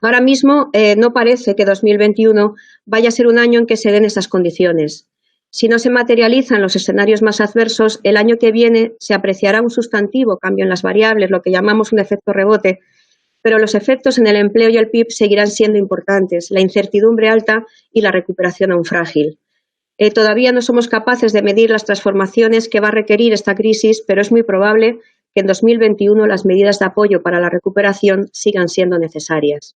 Ahora mismo no parece que 2021 vaya a ser un año en que se den esas condiciones. Si no se materializan los escenarios más adversos, el año que viene se apreciará un sustantivo cambio en las variables, lo que llamamos un efecto rebote, pero los efectos en el empleo y el PIB seguirán siendo importantes, la incertidumbre alta y la recuperación aún frágil. Todavía no somos capaces de medir las transformaciones que va a requerir esta crisis, pero es muy probable que en 2021 las medidas de apoyo para la recuperación sigan siendo necesarias.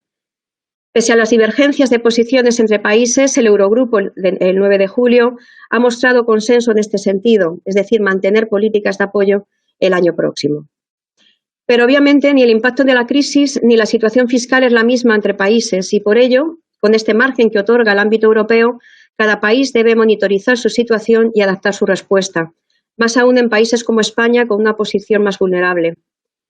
Pese a las divergencias de posiciones entre países, el Eurogrupo, el 9 de julio, ha mostrado consenso en este sentido, es decir, mantener políticas de apoyo el año próximo. Pero obviamente ni el impacto de la crisis ni la situación fiscal es la misma entre países y por ello, con este margen que otorga el ámbito europeo, cada país debe monitorizar su situación y adaptar su respuesta, más aún en países como España con una posición más vulnerable.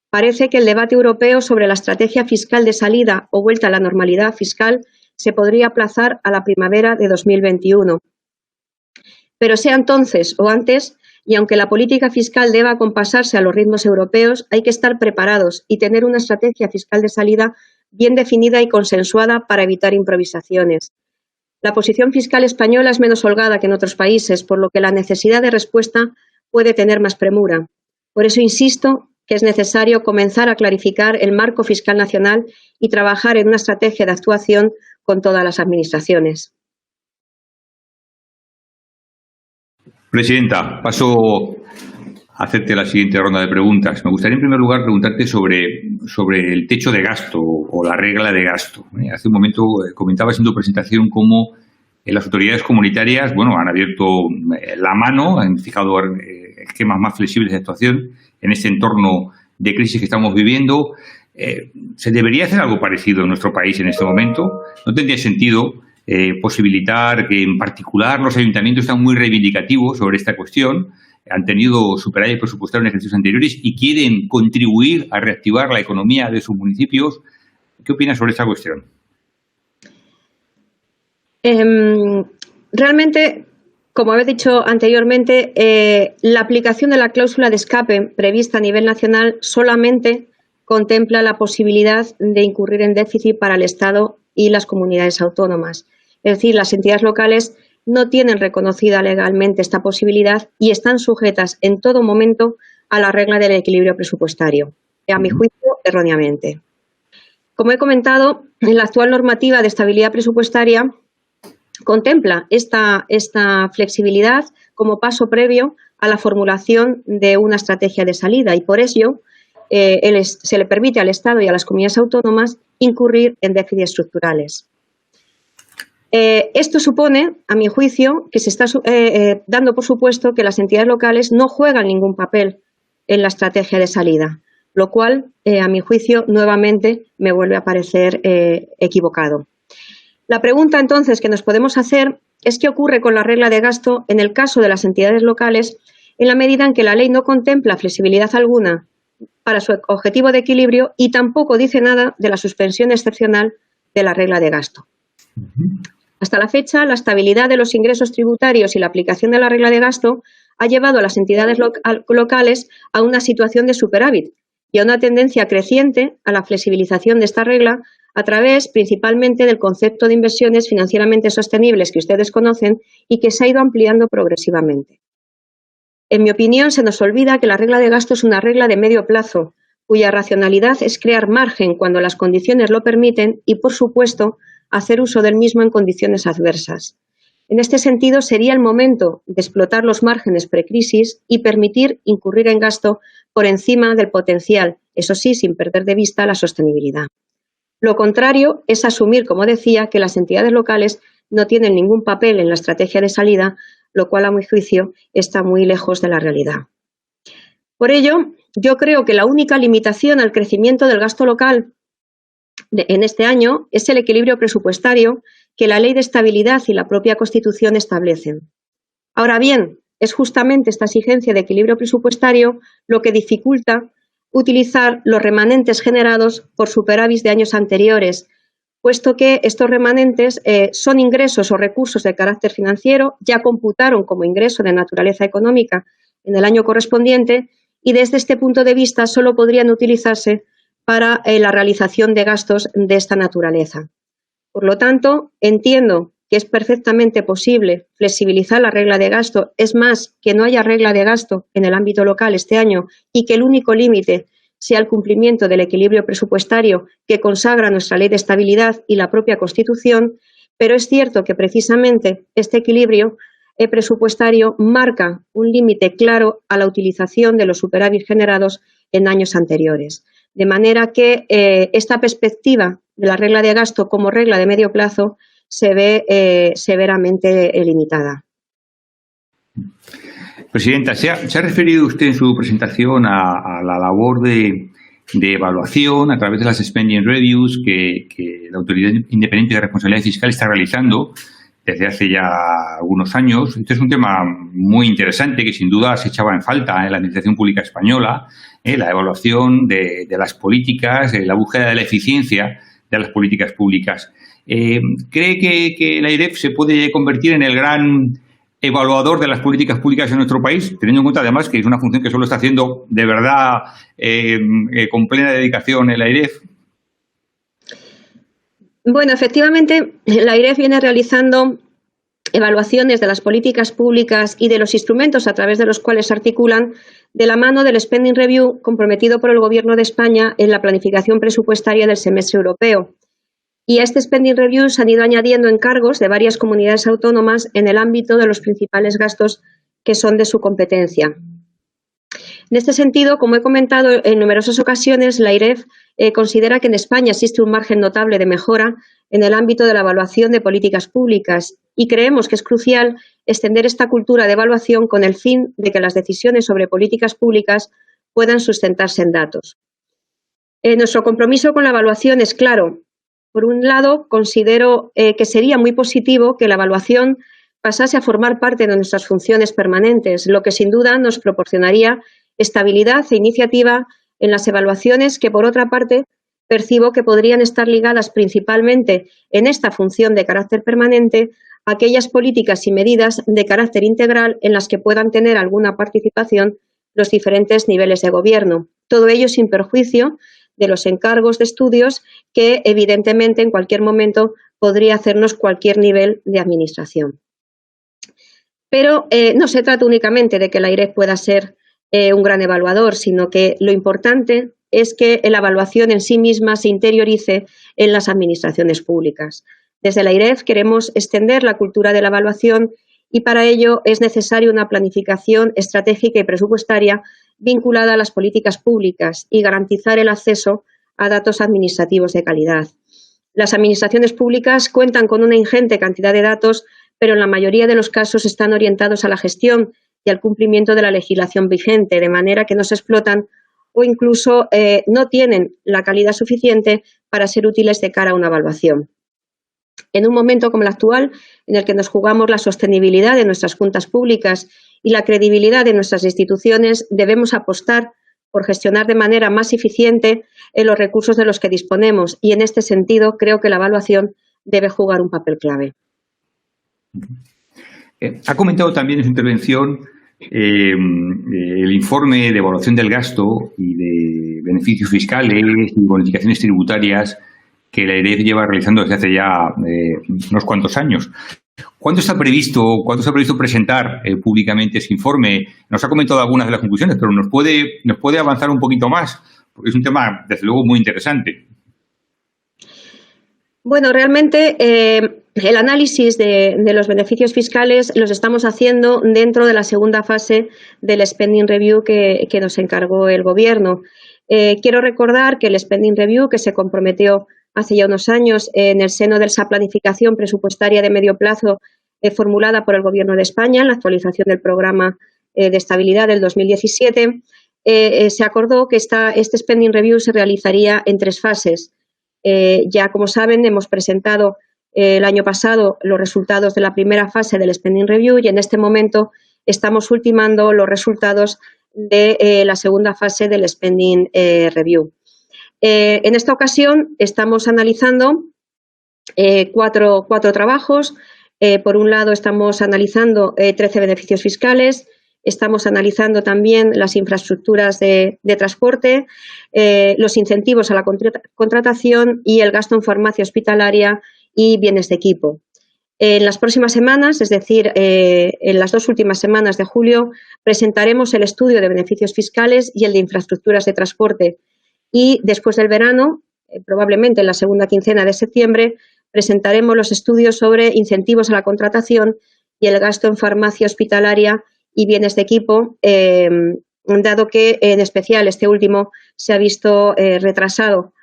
Parece que el debate europeo sobre la estrategia fiscal de salida o vuelta a la normalidad fiscal se podría aplazar a la primavera de 2021. Pero sea entonces o antes, y aunque la política fiscal deba acompasarse a los ritmos europeos, hay que estar preparados y tener una estrategia fiscal de salida bien definida y consensuada para evitar improvisaciones. La posición fiscal española es menos holgada que en otros países, por lo que la necesidad de respuesta puede tener más premura. Por eso insisto que es necesario comenzar a clarificar el marco fiscal nacional y trabajar en una estrategia de actuación con todas las administraciones. Presidenta, paso a hacerte la siguiente ronda de preguntas. Me gustaría en primer lugar preguntarte sobre el techo de gasto o la regla de gasto. Hace un momento comentabas en tu presentación cómo las autoridades comunitarias han abierto la mano, han fijado esquemas más flexibles de actuación en este entorno de crisis que estamos viviendo. ¿Se debería hacer algo parecido en nuestro país en este momento? ¿No tendría sentido posibilitar que en particular los ayuntamientos están muy reivindicativos sobre esta cuestión, han tenido superávit presupuestario en ejercicios anteriores y quieren contribuir a reactivar la economía de sus municipios? ¿Qué opinas sobre esta cuestión? Realmente, como he dicho anteriormente, la aplicación de la cláusula de escape prevista a nivel nacional solamente contempla la posibilidad de incurrir en déficit para el Estado y las comunidades autónomas. Es decir, las entidades locales no tienen reconocida legalmente esta posibilidad y están sujetas en todo momento a la regla del equilibrio presupuestario, a mi juicio, erróneamente. Como he comentado, la actual normativa de estabilidad presupuestaria contempla esta flexibilidad como paso previo a la formulación de una estrategia de salida y por ello se le permite al Estado y a las comunidades autónomas incurrir en déficits estructurales. Esto supone, a mi juicio, que se está dando por supuesto que las entidades locales no juegan ningún papel en la estrategia de salida, lo cual, a mi juicio, nuevamente me vuelve a parecer equivocado. La pregunta, entonces, que nos podemos hacer es qué ocurre con la regla de gasto en el caso de las entidades locales en la medida en que la ley no contempla flexibilidad alguna para su objetivo de equilibrio y tampoco dice nada de la suspensión excepcional de la regla de gasto. Hasta la fecha, la estabilidad de los ingresos tributarios y la aplicación de la regla de gasto ha llevado a las entidades locales a una situación de superávit y a una tendencia creciente a la flexibilización de esta regla a través principalmente del concepto de inversiones financieramente sostenibles que ustedes conocen y que se ha ido ampliando progresivamente. En mi opinión, se nos olvida que la regla de gasto es una regla de medio plazo, cuya racionalidad es crear margen cuando las condiciones lo permiten y, por supuesto, hacer uso del mismo en condiciones adversas. En este sentido, sería el momento de explotar los márgenes precrisis y permitir incurrir en gasto por encima del potencial, eso sí, sin perder de vista la sostenibilidad. Lo contrario es asumir, como decía, que las entidades locales no tienen ningún papel en la estrategia de salida, lo cual, a mi juicio, está muy lejos de la realidad. Por ello, yo creo que la única limitación al crecimiento del gasto local en este año es el equilibrio presupuestario que la Ley de Estabilidad y la propia Constitución establecen. Ahora bien, es justamente esta exigencia de equilibrio presupuestario lo que dificulta utilizar los remanentes generados por superávit de años anteriores, puesto que estos remanentes son ingresos o recursos de carácter financiero, ya computaron como ingreso de naturaleza económica en el año correspondiente y desde este punto de vista solo podrían utilizarse para la realización de gastos de esta naturaleza. Por lo tanto, entiendo que es perfectamente posible flexibilizar la regla de gasto, es más, que no haya regla de gasto en el ámbito local este año y que el único límite sea el cumplimiento del equilibrio presupuestario que consagra nuestra Ley de Estabilidad y la propia Constitución, pero es cierto que precisamente este equilibrio presupuestario marca un límite claro a la utilización de los superávit generados en años anteriores. De manera que esta perspectiva de la regla de gasto como regla de medio plazo se ve severamente limitada. Presidenta, se ha referido usted en su presentación a la labor de evaluación a través de las spending reviews que la Autoridad Independiente de Responsabilidad Fiscal está realizando desde hace ya algunos años. Este es un tema muy interesante que sin duda se echaba en falta en la Administración Pública Española, la evaluación de las políticas, la búsqueda de la eficiencia de las políticas públicas. ¿Cree que la AIREF se puede convertir en el gran evaluador de las políticas públicas en nuestro país, teniendo en cuenta además que es una función que solo está haciendo de verdad con plena dedicación el AIREF? Bueno, efectivamente, la AIREF viene realizando evaluaciones de las políticas públicas y de los instrumentos a través de los cuales se articulan de la mano del Spending Review comprometido por el Gobierno de España en la planificación presupuestaria del semestre europeo. Y a este Spending Review se han ido añadiendo encargos de varias comunidades autónomas en el ámbito de los principales gastos que son de su competencia. En este sentido, como he comentado en numerosas ocasiones, la AIREF considera que en España existe un margen notable de mejora en el ámbito de la evaluación de políticas públicas y creemos que es crucial extender esta cultura de evaluación con el fin de que las decisiones sobre políticas públicas puedan sustentarse en datos. Nuestro compromiso con la evaluación es claro. Por un lado, considero que sería muy positivo que la evaluación pasase a formar parte de nuestras funciones permanentes, lo que sin duda nos proporcionaría estabilidad e iniciativa en las evaluaciones que, por otra parte, percibo que podrían estar ligadas principalmente en esta función de carácter permanente a aquellas políticas y medidas de carácter integral en las que puedan tener alguna participación los diferentes niveles de gobierno. Todo ello sin perjuicio de los encargos de estudios que, evidentemente, en cualquier momento podría hacernos cualquier nivel de administración. Pero no se trata únicamente de que la AIREF pueda ser un gran evaluador, sino que lo importante es que la evaluación en sí misma se interiorice en las administraciones públicas. Desde la AIREF queremos extender la cultura de la evaluación y para ello es necesaria una planificación estratégica y presupuestaria vinculada a las políticas públicas y garantizar el acceso a datos administrativos de calidad. Las administraciones públicas cuentan con una ingente cantidad de datos, pero en la mayoría de los casos están orientados a la gestión y al cumplimiento de la legislación vigente, de manera que no se explotan o incluso no tienen la calidad suficiente para ser útiles de cara a una evaluación. En un momento como el actual, en el que nos jugamos la sostenibilidad de nuestras juntas públicas y la credibilidad de nuestras instituciones, debemos apostar por gestionar de manera más eficiente los recursos de los que disponemos y, en este sentido, creo que la evaluación debe jugar un papel clave. Ha comentado también en su intervención el informe de evaluación del gasto y de beneficios fiscales y bonificaciones tributarias que la AIREF lleva realizando desde hace ya unos cuantos años. ¿Cuándo está previsto presentar públicamente ese informe? Nos ha comentado algunas de las conclusiones, pero nos puede avanzar un poquito más, porque es un tema, desde luego, muy interesante. Bueno, realmente el análisis de los beneficios fiscales los estamos haciendo dentro de la segunda fase del Spending Review que nos encargó el Gobierno. Quiero recordar que el Spending Review, que se comprometió hace ya unos años en el seno de esa planificación presupuestaria de medio plazo formulada por el Gobierno de España en la actualización del programa de estabilidad del 2017, se acordó que este Spending Review se realizaría en 3 fases. Ya, como saben, hemos presentado el año pasado los resultados de la primera fase del Spending Review y en este momento estamos ultimando los resultados de la segunda fase del Spending Review. En esta ocasión estamos analizando cuatro trabajos. Por un lado, estamos analizando 13 beneficios fiscales. Estamos analizando también las infraestructuras de transporte, los incentivos a la contratación y el gasto en farmacia hospitalaria y bienes de equipo. En las próximas semanas, es decir, en las 2 últimas semanas de julio, presentaremos el estudio de beneficios fiscales y el de infraestructuras de transporte. Y después del verano, probablemente en la segunda quincena de septiembre, presentaremos los estudios sobre incentivos a la contratación y el gasto en farmacia hospitalaria y bienes de equipo, dado que en especial este último se ha visto retrasado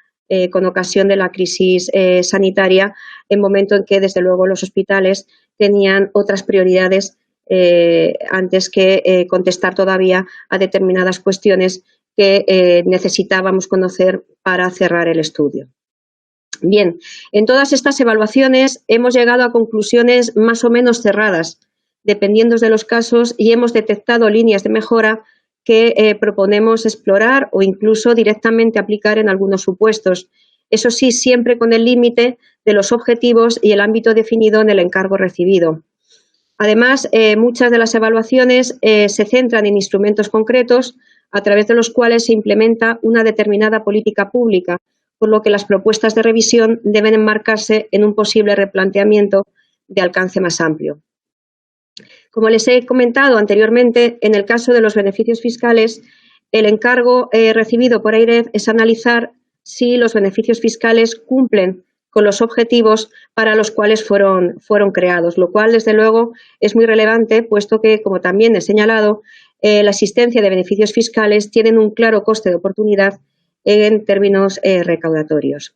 con ocasión de la crisis sanitaria, en momento en que desde luego los hospitales tenían otras prioridades antes que contestar todavía a determinadas cuestiones que necesitábamos conocer para cerrar el estudio. Bien, en todas estas evaluaciones hemos llegado a conclusiones más o menos cerradas, dependiendo de los casos, y hemos detectado líneas de mejora que proponemos explorar o incluso directamente aplicar en algunos supuestos. Eso sí, siempre con el límite de los objetivos y el ámbito definido en el encargo recibido. Además, muchas de las evaluaciones se centran en instrumentos concretos a través de los cuales se implementa una determinada política pública, por lo que las propuestas de revisión deben enmarcarse en un posible replanteamiento de alcance más amplio. Como les he comentado anteriormente, en el caso de los beneficios fiscales, el encargo recibido por AIREF es analizar si los beneficios fiscales cumplen con los objetivos para los cuales fueron creados, lo cual, desde luego, es muy relevante, puesto que, como también he señalado, la existencia de beneficios fiscales tienen un claro coste de oportunidad en términos recaudatorios.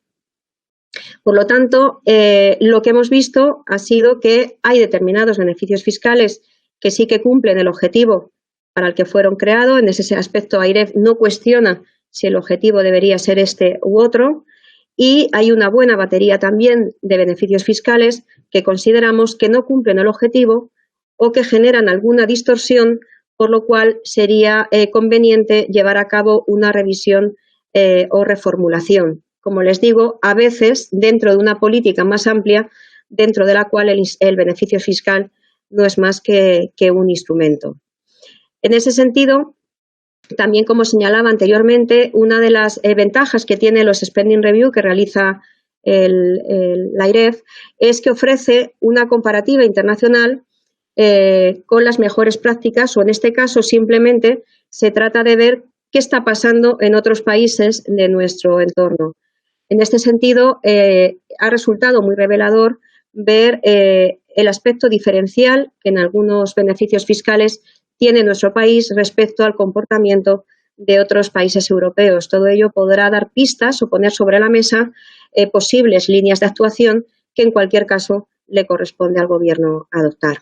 Por lo tanto, lo que hemos visto ha sido que hay determinados beneficios fiscales que sí que cumplen el objetivo para el que fueron creados. En ese aspecto, AIREF no cuestiona si el objetivo debería ser este u otro. Y hay una buena batería también de beneficios fiscales que consideramos que no cumplen el objetivo o que generan alguna distorsión, por lo cual sería conveniente llevar a cabo una revisión o reformulación. Como les digo, a veces dentro de una política más amplia, dentro de la cual el beneficio fiscal no es más que un instrumento. En ese sentido, también, como señalaba anteriormente, una de las ventajas que tiene los Spending Review que realiza la AIREF es que ofrece una comparativa internacional con las mejores prácticas, o en este caso simplemente se trata de ver qué está pasando en otros países de nuestro entorno. En este sentido, ha resultado muy revelador ver el aspecto diferencial que en algunos beneficios fiscales tiene nuestro país respecto al comportamiento de otros países europeos. Todo ello podrá dar pistas o poner sobre la mesa posibles líneas de actuación que en cualquier caso le corresponde al Gobierno adoptar.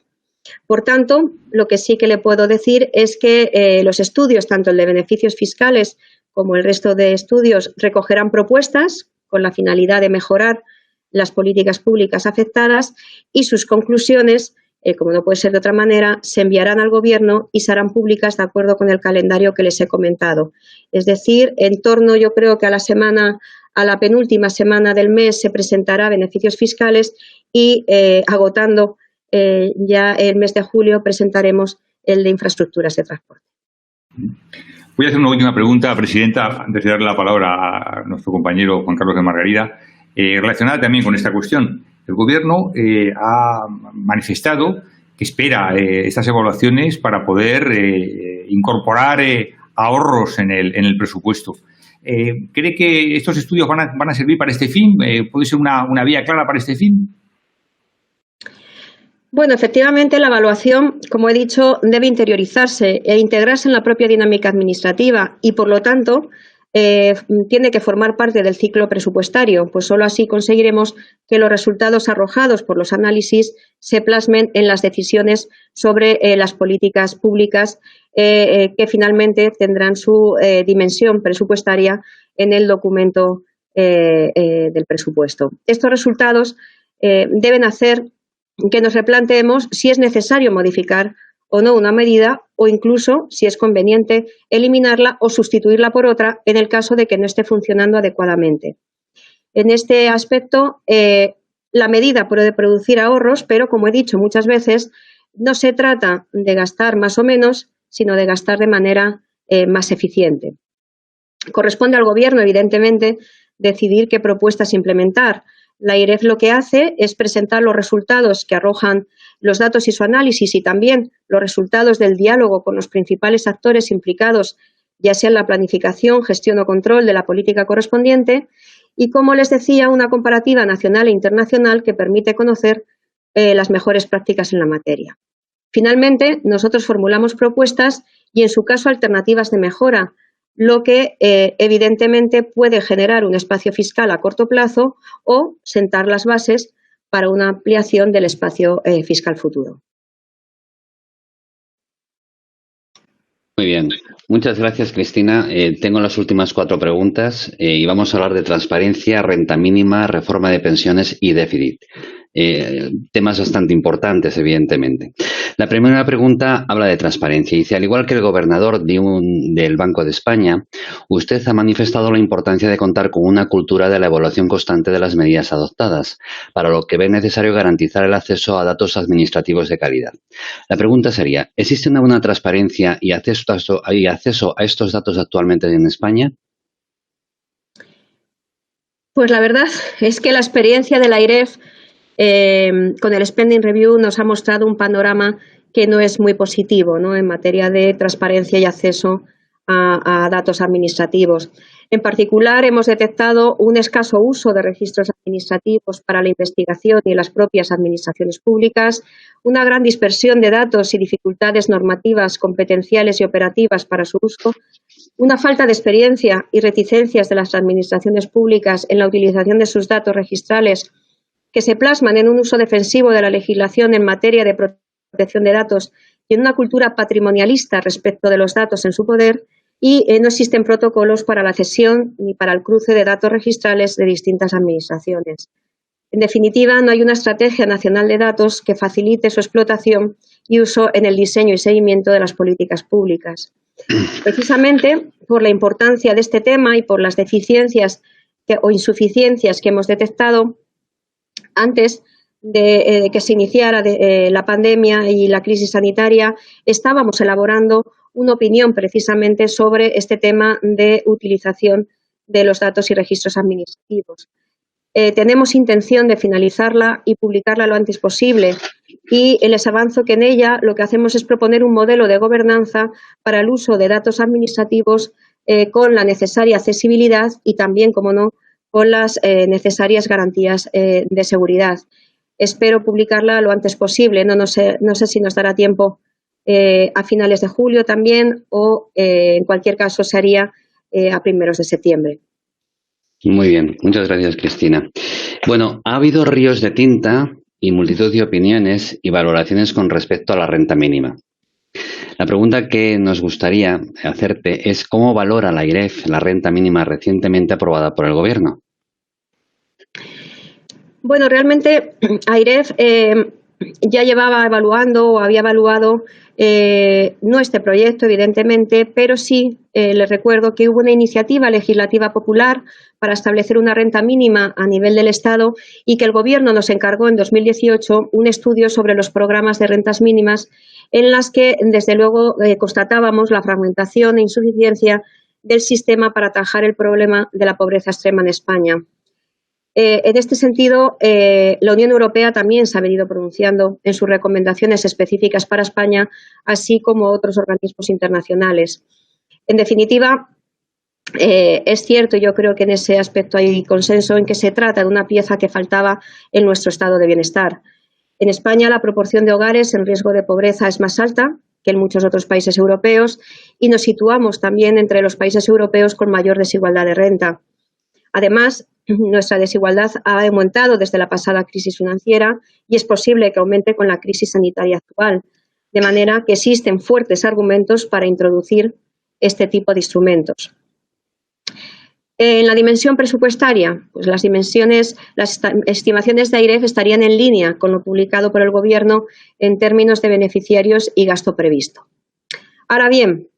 Por tanto, lo que sí que le puedo decir es que los estudios, tanto el de beneficios fiscales como el resto de estudios, recogerán propuestas con la finalidad de mejorar las políticas públicas afectadas y sus conclusiones, como no puede ser de otra manera, se enviarán al Gobierno y serán públicas de acuerdo con el calendario que les he comentado. Es decir, en torno, yo creo que a la penúltima semana del mes se presentará beneficios fiscales y agotando ya el mes de julio presentaremos el de infraestructuras de transporte. Voy a hacer una última pregunta, Presidenta, antes de darle la palabra a nuestro compañero Juan Carlos de Margarida, relacionada también con esta cuestión. El Gobierno ha manifestado que espera estas evaluaciones para poder incorporar ahorros en el presupuesto. ¿Cree que estos estudios van a servir para este fin? ¿Puede ser una vía clara para este fin? Bueno, efectivamente, la evaluación, como he dicho, debe interiorizarse e integrarse en la propia dinámica administrativa y, por lo tanto, tiene que formar parte del ciclo presupuestario, pues solo así conseguiremos que los resultados arrojados por los análisis se plasmen en las decisiones sobre las políticas públicas que finalmente tendrán su dimensión presupuestaria en el documento del presupuesto. Estos resultados deben hacer que nos replanteemos si es necesario modificar o no una medida o incluso, si es conveniente, eliminarla o sustituirla por otra en el caso de que no esté funcionando adecuadamente. En este aspecto, la medida puede producir ahorros, pero, como he dicho muchas veces, no se trata de gastar más o menos, sino de gastar de manera más eficiente. Corresponde al Gobierno, evidentemente, decidir qué propuestas implementar. La AIREF lo que hace es presentar los resultados que arrojan los datos y su análisis y también los resultados del diálogo con los principales actores implicados, ya sea en la planificación, gestión o control de la política correspondiente y, como les decía, una comparativa nacional e internacional que permite conocer las mejores prácticas en la materia. Finalmente, nosotros formulamos propuestas y, en su caso, alternativas de mejora, lo que evidentemente puede generar un espacio fiscal a corto plazo o sentar las bases para una ampliación del espacio fiscal futuro. Muy bien. Muchas gracias, Cristina. Tengo las últimas 4 preguntas y vamos a hablar de transparencia, renta mínima, reforma de pensiones y déficit. Temas bastante importantes, evidentemente. La primera pregunta habla de transparencia. Dice, al igual que el gobernador del Banco de España, usted ha manifestado la importancia de contar con una cultura de la evaluación constante de las medidas adoptadas, para lo que ve necesario garantizar el acceso a datos administrativos de calidad. La pregunta sería, ¿existe una buena transparencia y acceso a estos datos actualmente en España? Pues la verdad es que la experiencia de la AIREF con el Spending Review nos ha mostrado un panorama que no es muy positivo, ¿no?, en materia de transparencia y acceso a datos administrativos. En particular, hemos detectado un escaso uso de registros administrativos para la investigación y las propias administraciones públicas, una gran dispersión de datos y dificultades normativas, competenciales y operativas para su uso, una falta de experiencia y reticencias de las administraciones públicas en la utilización de sus datos registrales que se plasman en un uso defensivo de la legislación en materia de protección de datos y en una cultura patrimonialista respecto de los datos en su poder, y no existen protocolos para la cesión ni para el cruce de datos registrales de distintas administraciones. En definitiva, no hay una estrategia nacional de datos que facilite su explotación y uso en el diseño y seguimiento de las políticas públicas. Precisamente por la importancia de este tema y por las deficiencias o insuficiencias que hemos detectado, antes de que se iniciara la pandemia y la crisis sanitaria, estábamos elaborando una opinión precisamente sobre este tema de utilización de los datos y registros administrativos. Tenemos intención de finalizarla y publicarla lo antes posible y les avanzo que en ella lo que hacemos es proponer un modelo de gobernanza para el uso de datos administrativos con la necesaria accesibilidad y también, como no, con las necesarias garantías de seguridad. Espero publicarla lo antes posible, no sé si nos dará tiempo a finales de julio también o en cualquier caso se haría a primeros de septiembre. Muy bien, muchas gracias, Cristina. Bueno, ha habido ríos de tinta y multitud de opiniones y valoraciones con respecto a la renta mínima. La pregunta que nos gustaría hacerte es ¿cómo valora la AIREF la renta mínima recientemente aprobada por el Gobierno? Bueno, realmente AIREF ya llevaba evaluando o había evaluado no este proyecto, evidentemente, pero sí les recuerdo que hubo una iniciativa legislativa popular para establecer una renta mínima a nivel del Estado y que el Gobierno nos encargó en 2018 un estudio sobre los programas de rentas mínimas en las que, desde luego, constatábamos la fragmentación e insuficiencia del sistema para atajar el problema de la pobreza extrema en España. En este sentido, la Unión Europea también se ha venido pronunciando en sus recomendaciones específicas para España, así como otros organismos internacionales. En definitiva, Es cierto, yo creo que en ese aspecto hay consenso en que se trata de una pieza que faltaba en nuestro estado de bienestar. En España la proporción de hogares en riesgo de pobreza es más alta que en muchos otros países europeos y nos situamos también entre los países europeos con mayor desigualdad de renta. Además, nuestra desigualdad ha aumentado desde la pasada crisis financiera y es posible que aumente con la crisis sanitaria actual, de manera que existen fuertes argumentos para introducir este tipo de instrumentos. En la dimensión presupuestaria, pues las estimaciones de AIREF estarían en línea con lo publicado por el Gobierno en términos de beneficiarios y gasto previsto. Ahora bien,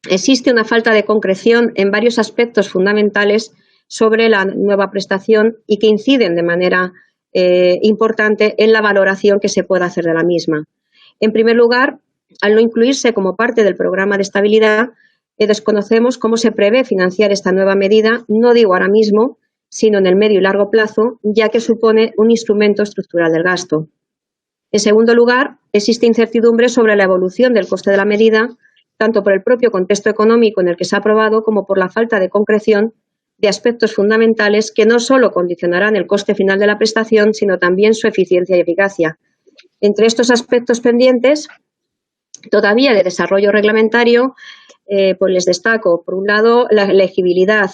existe una falta de concreción en varios aspectos fundamentales sobre la nueva prestación y que inciden de manera importante en la valoración que se pueda hacer de la misma. En primer lugar, al no incluirse como parte del programa de estabilidad, desconocemos cómo se prevé financiar esta nueva medida, no digo ahora mismo, sino en el medio y largo plazo, ya que supone un instrumento estructural del gasto. En segundo lugar, existe incertidumbre sobre la evolución del coste de la medida, tanto por el propio contexto económico en el que se ha aprobado como por la falta de concreción de aspectos fundamentales que no solo condicionarán el coste final de la prestación, sino también su eficiencia y eficacia. Entre estos aspectos pendientes, todavía de desarrollo reglamentario, pues les destaco, por un lado, la elegibilidad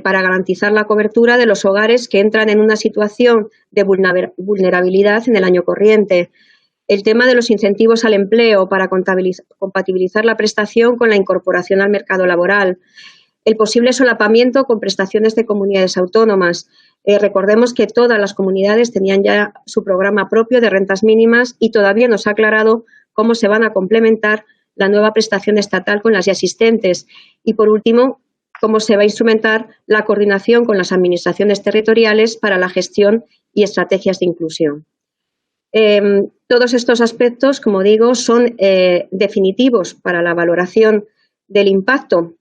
para garantizar la cobertura de los hogares que entran en una situación de vulnerabilidad en el año corriente. El tema de los incentivos al empleo para compatibilizar la prestación con la incorporación al mercado laboral. El posible solapamiento con prestaciones de comunidades autónomas. Recordemos que todas las comunidades tenían ya su programa propio de rentas mínimas y todavía no se ha aclarado cómo se van a complementar la nueva prestación estatal con las ya existentes. Y, por último, cómo se va a instrumentar la coordinación con las administraciones territoriales para la gestión y estrategias de inclusión. Todos estos aspectos, como digo, son definitivos para la valoración del impacto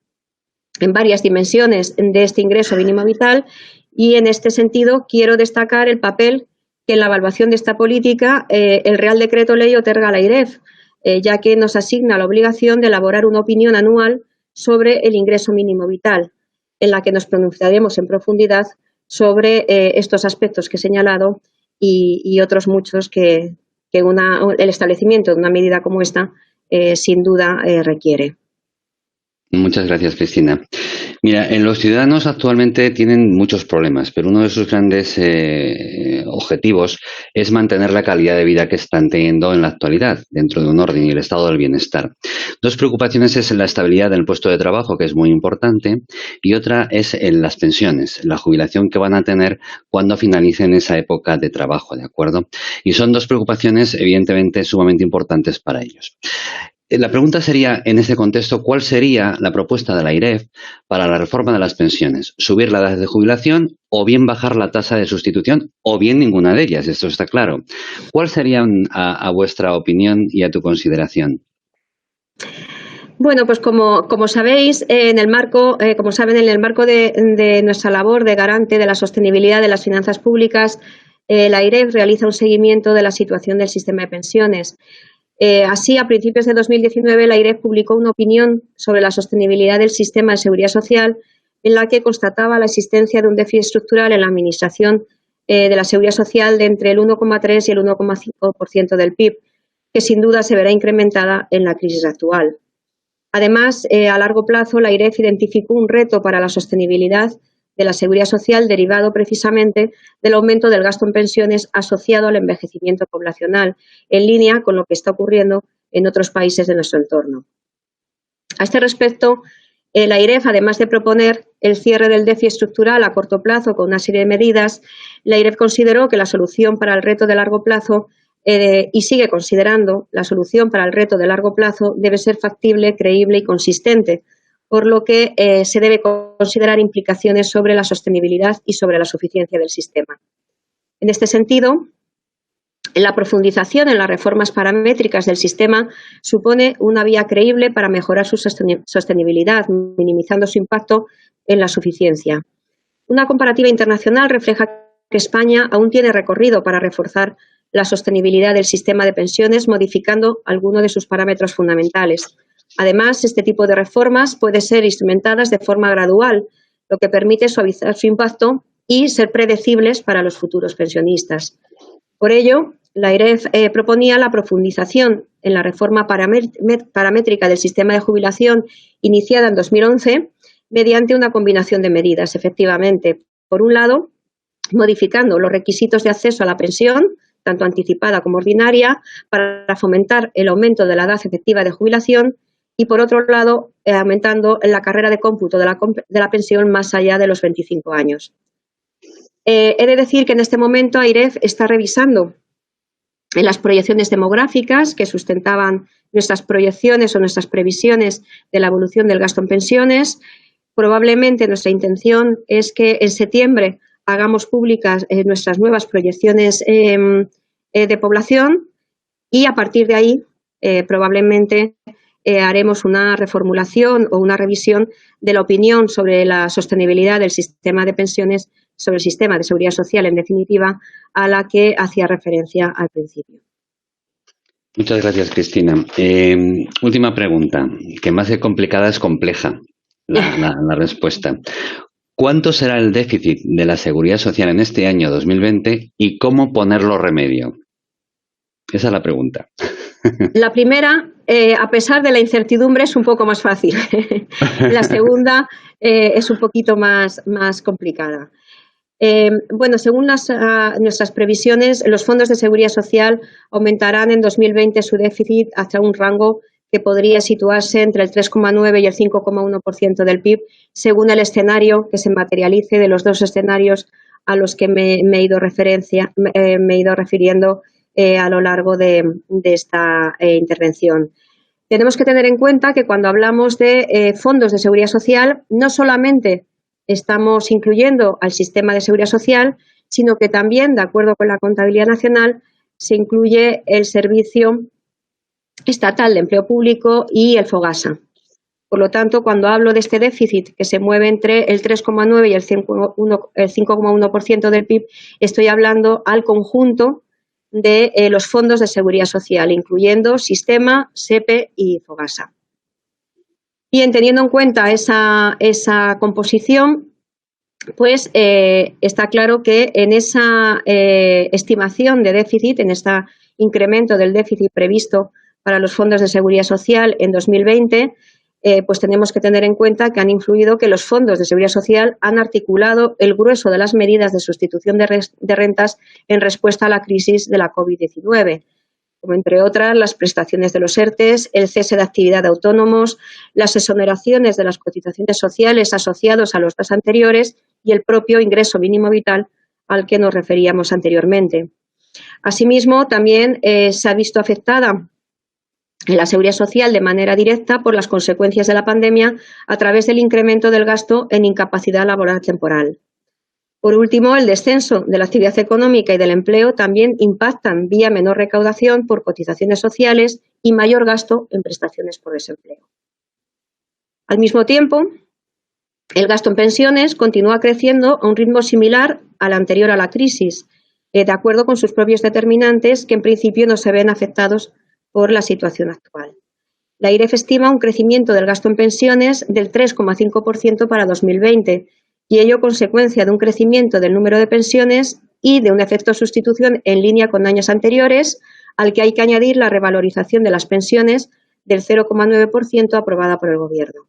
en varias dimensiones de este ingreso mínimo vital y, en este sentido, quiero destacar el papel que en la evaluación de esta política el Real Decreto Ley otorga a la AIREF, ya que nos asigna la obligación de elaborar una opinión anual sobre el ingreso mínimo vital, en la que nos pronunciaremos en profundidad sobre estos aspectos que he señalado y otros muchos que el establecimiento de una medida como esta sin duda requiere. Muchas gracias, Cristina. Mira, los ciudadanos actualmente tienen muchos problemas, pero uno de sus grandes objetivos es mantener la calidad de vida que están teniendo en la actualidad, dentro de un orden y el estado del bienestar. Dos preocupaciones es la estabilidad del puesto de trabajo, que es muy importante, y otra es en las pensiones, la jubilación que van a tener cuando finalicen esa época de trabajo, ¿de acuerdo? Y son dos preocupaciones, evidentemente, sumamente importantes para ellos. La pregunta sería, en ese contexto, ¿cuál sería la propuesta de la AIREF para la reforma de las pensiones? ¿Subir la edad de jubilación o bien bajar la tasa de sustitución o bien ninguna de ellas? Esto está claro. ¿Cuál sería, a vuestra opinión y a tu consideración? Bueno, pues como sabéis, en el marco de nuestra labor de garante de la sostenibilidad de las finanzas públicas, la AIREF realiza un seguimiento de la situación del sistema de pensiones. Así, a principios de 2019, la AIREF publicó una opinión sobre la sostenibilidad del sistema de seguridad social en la que constataba la existencia de un déficit estructural en la administración de la seguridad social de entre el 1,3 y el 1,5% del PIB, que sin duda se verá incrementada en la crisis actual. Además, a largo plazo, la AIREF identificó un reto para la sostenibilidad de la seguridad social derivado precisamente del aumento del gasto en pensiones asociado al envejecimiento poblacional, en línea con lo que está ocurriendo en otros países de nuestro entorno. A este respecto, la AIREF, además de proponer el cierre del déficit estructural a corto plazo con una serie de medidas, la AIREF consideró que la solución para el reto de largo plazo y sigue considerando la solución para el reto de largo plazo debe ser factible, creíble y consistente, por lo que se debe considerar implicaciones sobre la sostenibilidad y sobre la suficiencia del sistema. En este sentido, la profundización en las reformas paramétricas del sistema supone una vía creíble para mejorar su sostenibilidad, minimizando su impacto en la suficiencia. Una comparativa internacional refleja que España aún tiene recorrido para reforzar la sostenibilidad del sistema de pensiones, modificando algunos de sus parámetros fundamentales. Además, este tipo de reformas pueden ser instrumentadas de forma gradual, lo que permite suavizar su impacto y ser predecibles para los futuros pensionistas. Por ello, la AIREF proponía la profundización en la reforma paramétrica del sistema de jubilación iniciada en 2011 mediante una combinación de medidas, efectivamente. Por un lado, modificando los requisitos de acceso a la pensión, tanto anticipada como ordinaria, para fomentar el aumento de la edad efectiva de jubilación y, por otro lado, aumentando la carrera de cómputo de la pensión más allá de los 25 años. He de decir que en este momento AIREF está revisando en las proyecciones demográficas que sustentaban nuestras proyecciones o nuestras previsiones de la evolución del gasto en pensiones. Probablemente nuestra intención es que en septiembre hagamos públicas nuestras nuevas proyecciones de población y a partir de ahí probablemente haremos una reformulación o una revisión de la opinión sobre la sostenibilidad del sistema de pensiones, sobre el sistema de seguridad social, en definitiva, a la que hacía referencia al principio. Muchas gracias, Cristina. Última pregunta, que más que complicada es compleja la respuesta. ¿Cuánto será el déficit de la Seguridad Social en este año 2020 y cómo ponerlo remedio? Esa es la pregunta. La primera, a pesar de la incertidumbre, es un poco más fácil. La segunda es un poquito más complicada. Bueno, según nuestras previsiones, los fondos de seguridad social aumentarán en 2020 su déficit hasta un rango que podría situarse entre el 3,9 y el 5,1% del PIB, según el escenario que se materialice de los dos escenarios a los que me he ido refiriendo a lo largo de esta intervención. Tenemos que tener en cuenta que cuando hablamos de fondos de seguridad social, no solamente estamos incluyendo al sistema de seguridad social, sino que también, de acuerdo con la contabilidad nacional, se incluye el Servicio Estatal de Empleo Público y el FOGASA. Por lo tanto, cuando hablo de este déficit que se mueve entre el 3,9 y el 5,1% del PIB, estoy hablando al conjunto de los fondos de seguridad social, incluyendo Sistema, SEPE y FOGASA. Bien, teniendo en cuenta esa composición, pues está claro que en esa estimación de déficit, en este incremento del déficit previsto para los fondos de seguridad social en 2020, pues tenemos que tener en cuenta que han influido que los fondos de seguridad social han articulado el grueso de las medidas de sustitución de rentas en respuesta a la crisis de la COVID-19, como entre otras las prestaciones de los ERTES, el cese de actividad de autónomos, las exoneraciones de las cotizaciones sociales asociados a los dos anteriores y el propio ingreso mínimo vital al que nos referíamos anteriormente. Asimismo, también se ha visto afectada en la seguridad social de manera directa por las consecuencias de la pandemia a través del incremento del gasto en incapacidad laboral temporal. Por último, el descenso de la actividad económica y del empleo también impactan vía menor recaudación por cotizaciones sociales y mayor gasto en prestaciones por desempleo. Al mismo tiempo, el gasto en pensiones continúa creciendo a un ritmo similar al anterior a la crisis, de acuerdo con sus propios determinantes que en principio no se ven afectados por la situación actual. La AIREF estima un crecimiento del gasto en pensiones del 3,5% para 2020 y ello consecuencia de un crecimiento del número de pensiones y de un efecto de sustitución en línea con años anteriores, al que hay que añadir la revalorización de las pensiones del 0,9% aprobada por el Gobierno.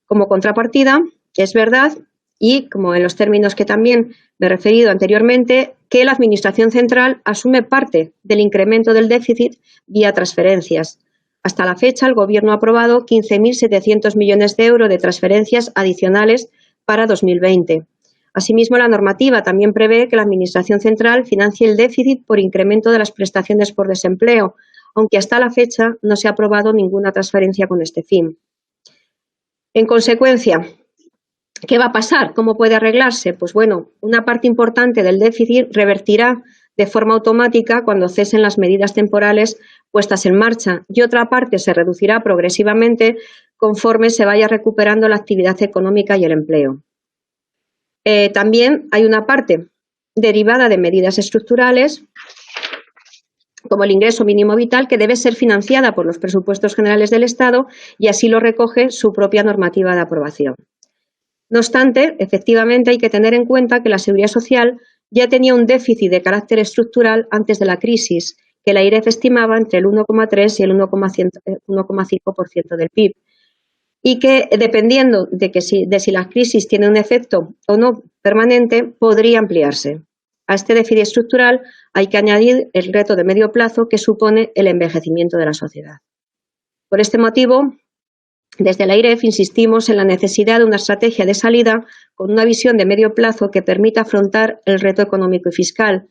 Como contrapartida, es verdad, y como en los términos que también me he referido anteriormente, que la Administración Central asume parte del incremento del déficit vía transferencias. Hasta la fecha, el Gobierno ha aprobado 15.700 millones de euros de transferencias adicionales para 2020. Asimismo, la normativa también prevé que la Administración Central financie el déficit por incremento de las prestaciones por desempleo, aunque hasta la fecha no se ha aprobado ninguna transferencia con este fin. En consecuencia, ¿qué va a pasar? ¿Cómo puede arreglarse? Pues bueno, una parte importante del déficit revertirá de forma automática cuando cesen las medidas temporales puestas en marcha y otra parte se reducirá progresivamente conforme se vaya recuperando la actividad económica y el empleo. También hay una parte derivada de medidas estructurales como el ingreso mínimo vital, que debe ser financiada por los presupuestos generales del Estado, y así lo recoge su propia normativa de aprobación. No obstante, efectivamente hay que tener en cuenta que la Seguridad Social ya tenía un déficit de carácter estructural antes de la crisis, que la AIREF estimaba entre el 1,3 y el 1,5% del PIB, y que, dependiendo de si la crisis tiene un efecto o no permanente, podría ampliarse. A este déficit estructural hay que añadir el reto de medio plazo que supone el envejecimiento de la sociedad. Por este motivo, desde la AIREF insistimos en la necesidad de una estrategia de salida con una visión de medio plazo que permita afrontar el reto económico y fiscal.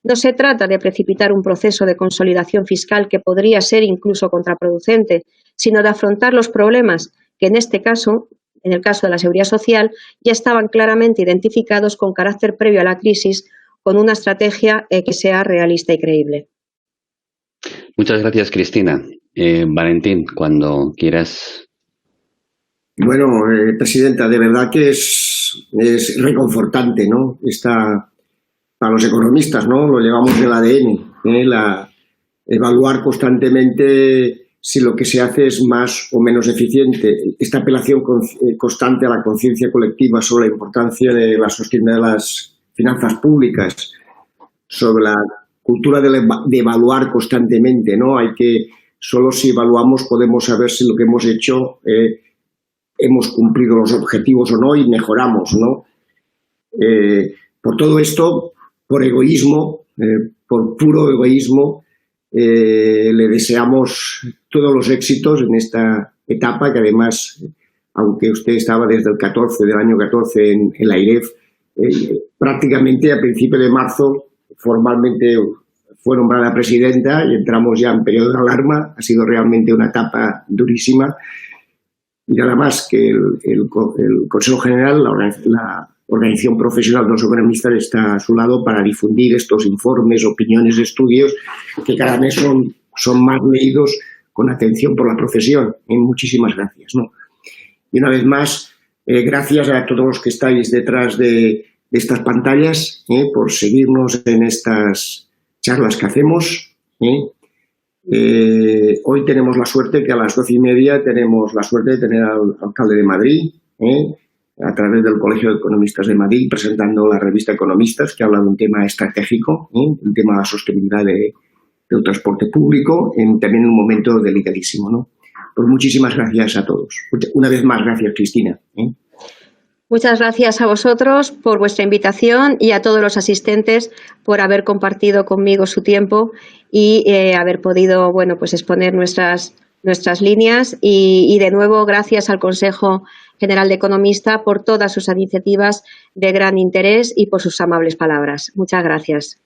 No se trata de precipitar un proceso de consolidación fiscal que podría ser incluso contraproducente, sino de afrontar los problemas que en este caso, en el caso de la Seguridad Social, ya estaban claramente identificados con carácter previo a la crisis, con una estrategia que sea realista y creíble. Muchas gracias, Cristina. Valentín, cuando quieras. Bueno, Presidenta, de verdad que es reconfortante, ¿no? Para los economistas, ¿no? Lo llevamos del ADN, evaluar constantemente si lo que se hace es más o menos eficiente. Esta apelación constante a la conciencia colectiva sobre la importancia de la sostenibilidad de las finanzas públicas, sobre la cultura de evaluar constantemente, ¿no? Solo si evaluamos podemos saber si lo que hemos hecho hemos cumplido los objetivos o no y mejoramos, ¿no? Por todo esto, por egoísmo, por puro egoísmo, le deseamos todos los éxitos en esta etapa que además, aunque usted estaba desde del año 14 en la AIREF, prácticamente a principios de marzo formalmente fue nombrada presidenta y entramos ya en periodo de alarma. Ha sido realmente una etapa durísima y nada más que el Consejo General, la organización profesional de los economistas, está a su lado para difundir estos informes, opiniones, estudios que cada mes son más leídos con atención por la profesión. Muchísimas gracias, ¿no? Y una vez más, gracias a todos los que estáis detrás de estas pantallas por seguirnos en estas charlas que hacemos. Hoy tenemos la suerte que a las 12:30 tenemos la suerte de tener al alcalde de Madrid a través del Colegio de Economistas de Madrid presentando la revista Economistas, que habla de un tema estratégico, el tema de la sostenibilidad del transporte público, también en un momento delicadísimo, ¿no? Pues muchísimas gracias a todos. Una vez más, gracias, Cristina. Muchas gracias a vosotros por vuestra invitación y a todos los asistentes por haber compartido conmigo su tiempo y haber podido, bueno, pues exponer nuestras líneas y de nuevo gracias al Consejo General de Economistas por todas sus iniciativas de gran interés y por sus amables palabras. Muchas gracias.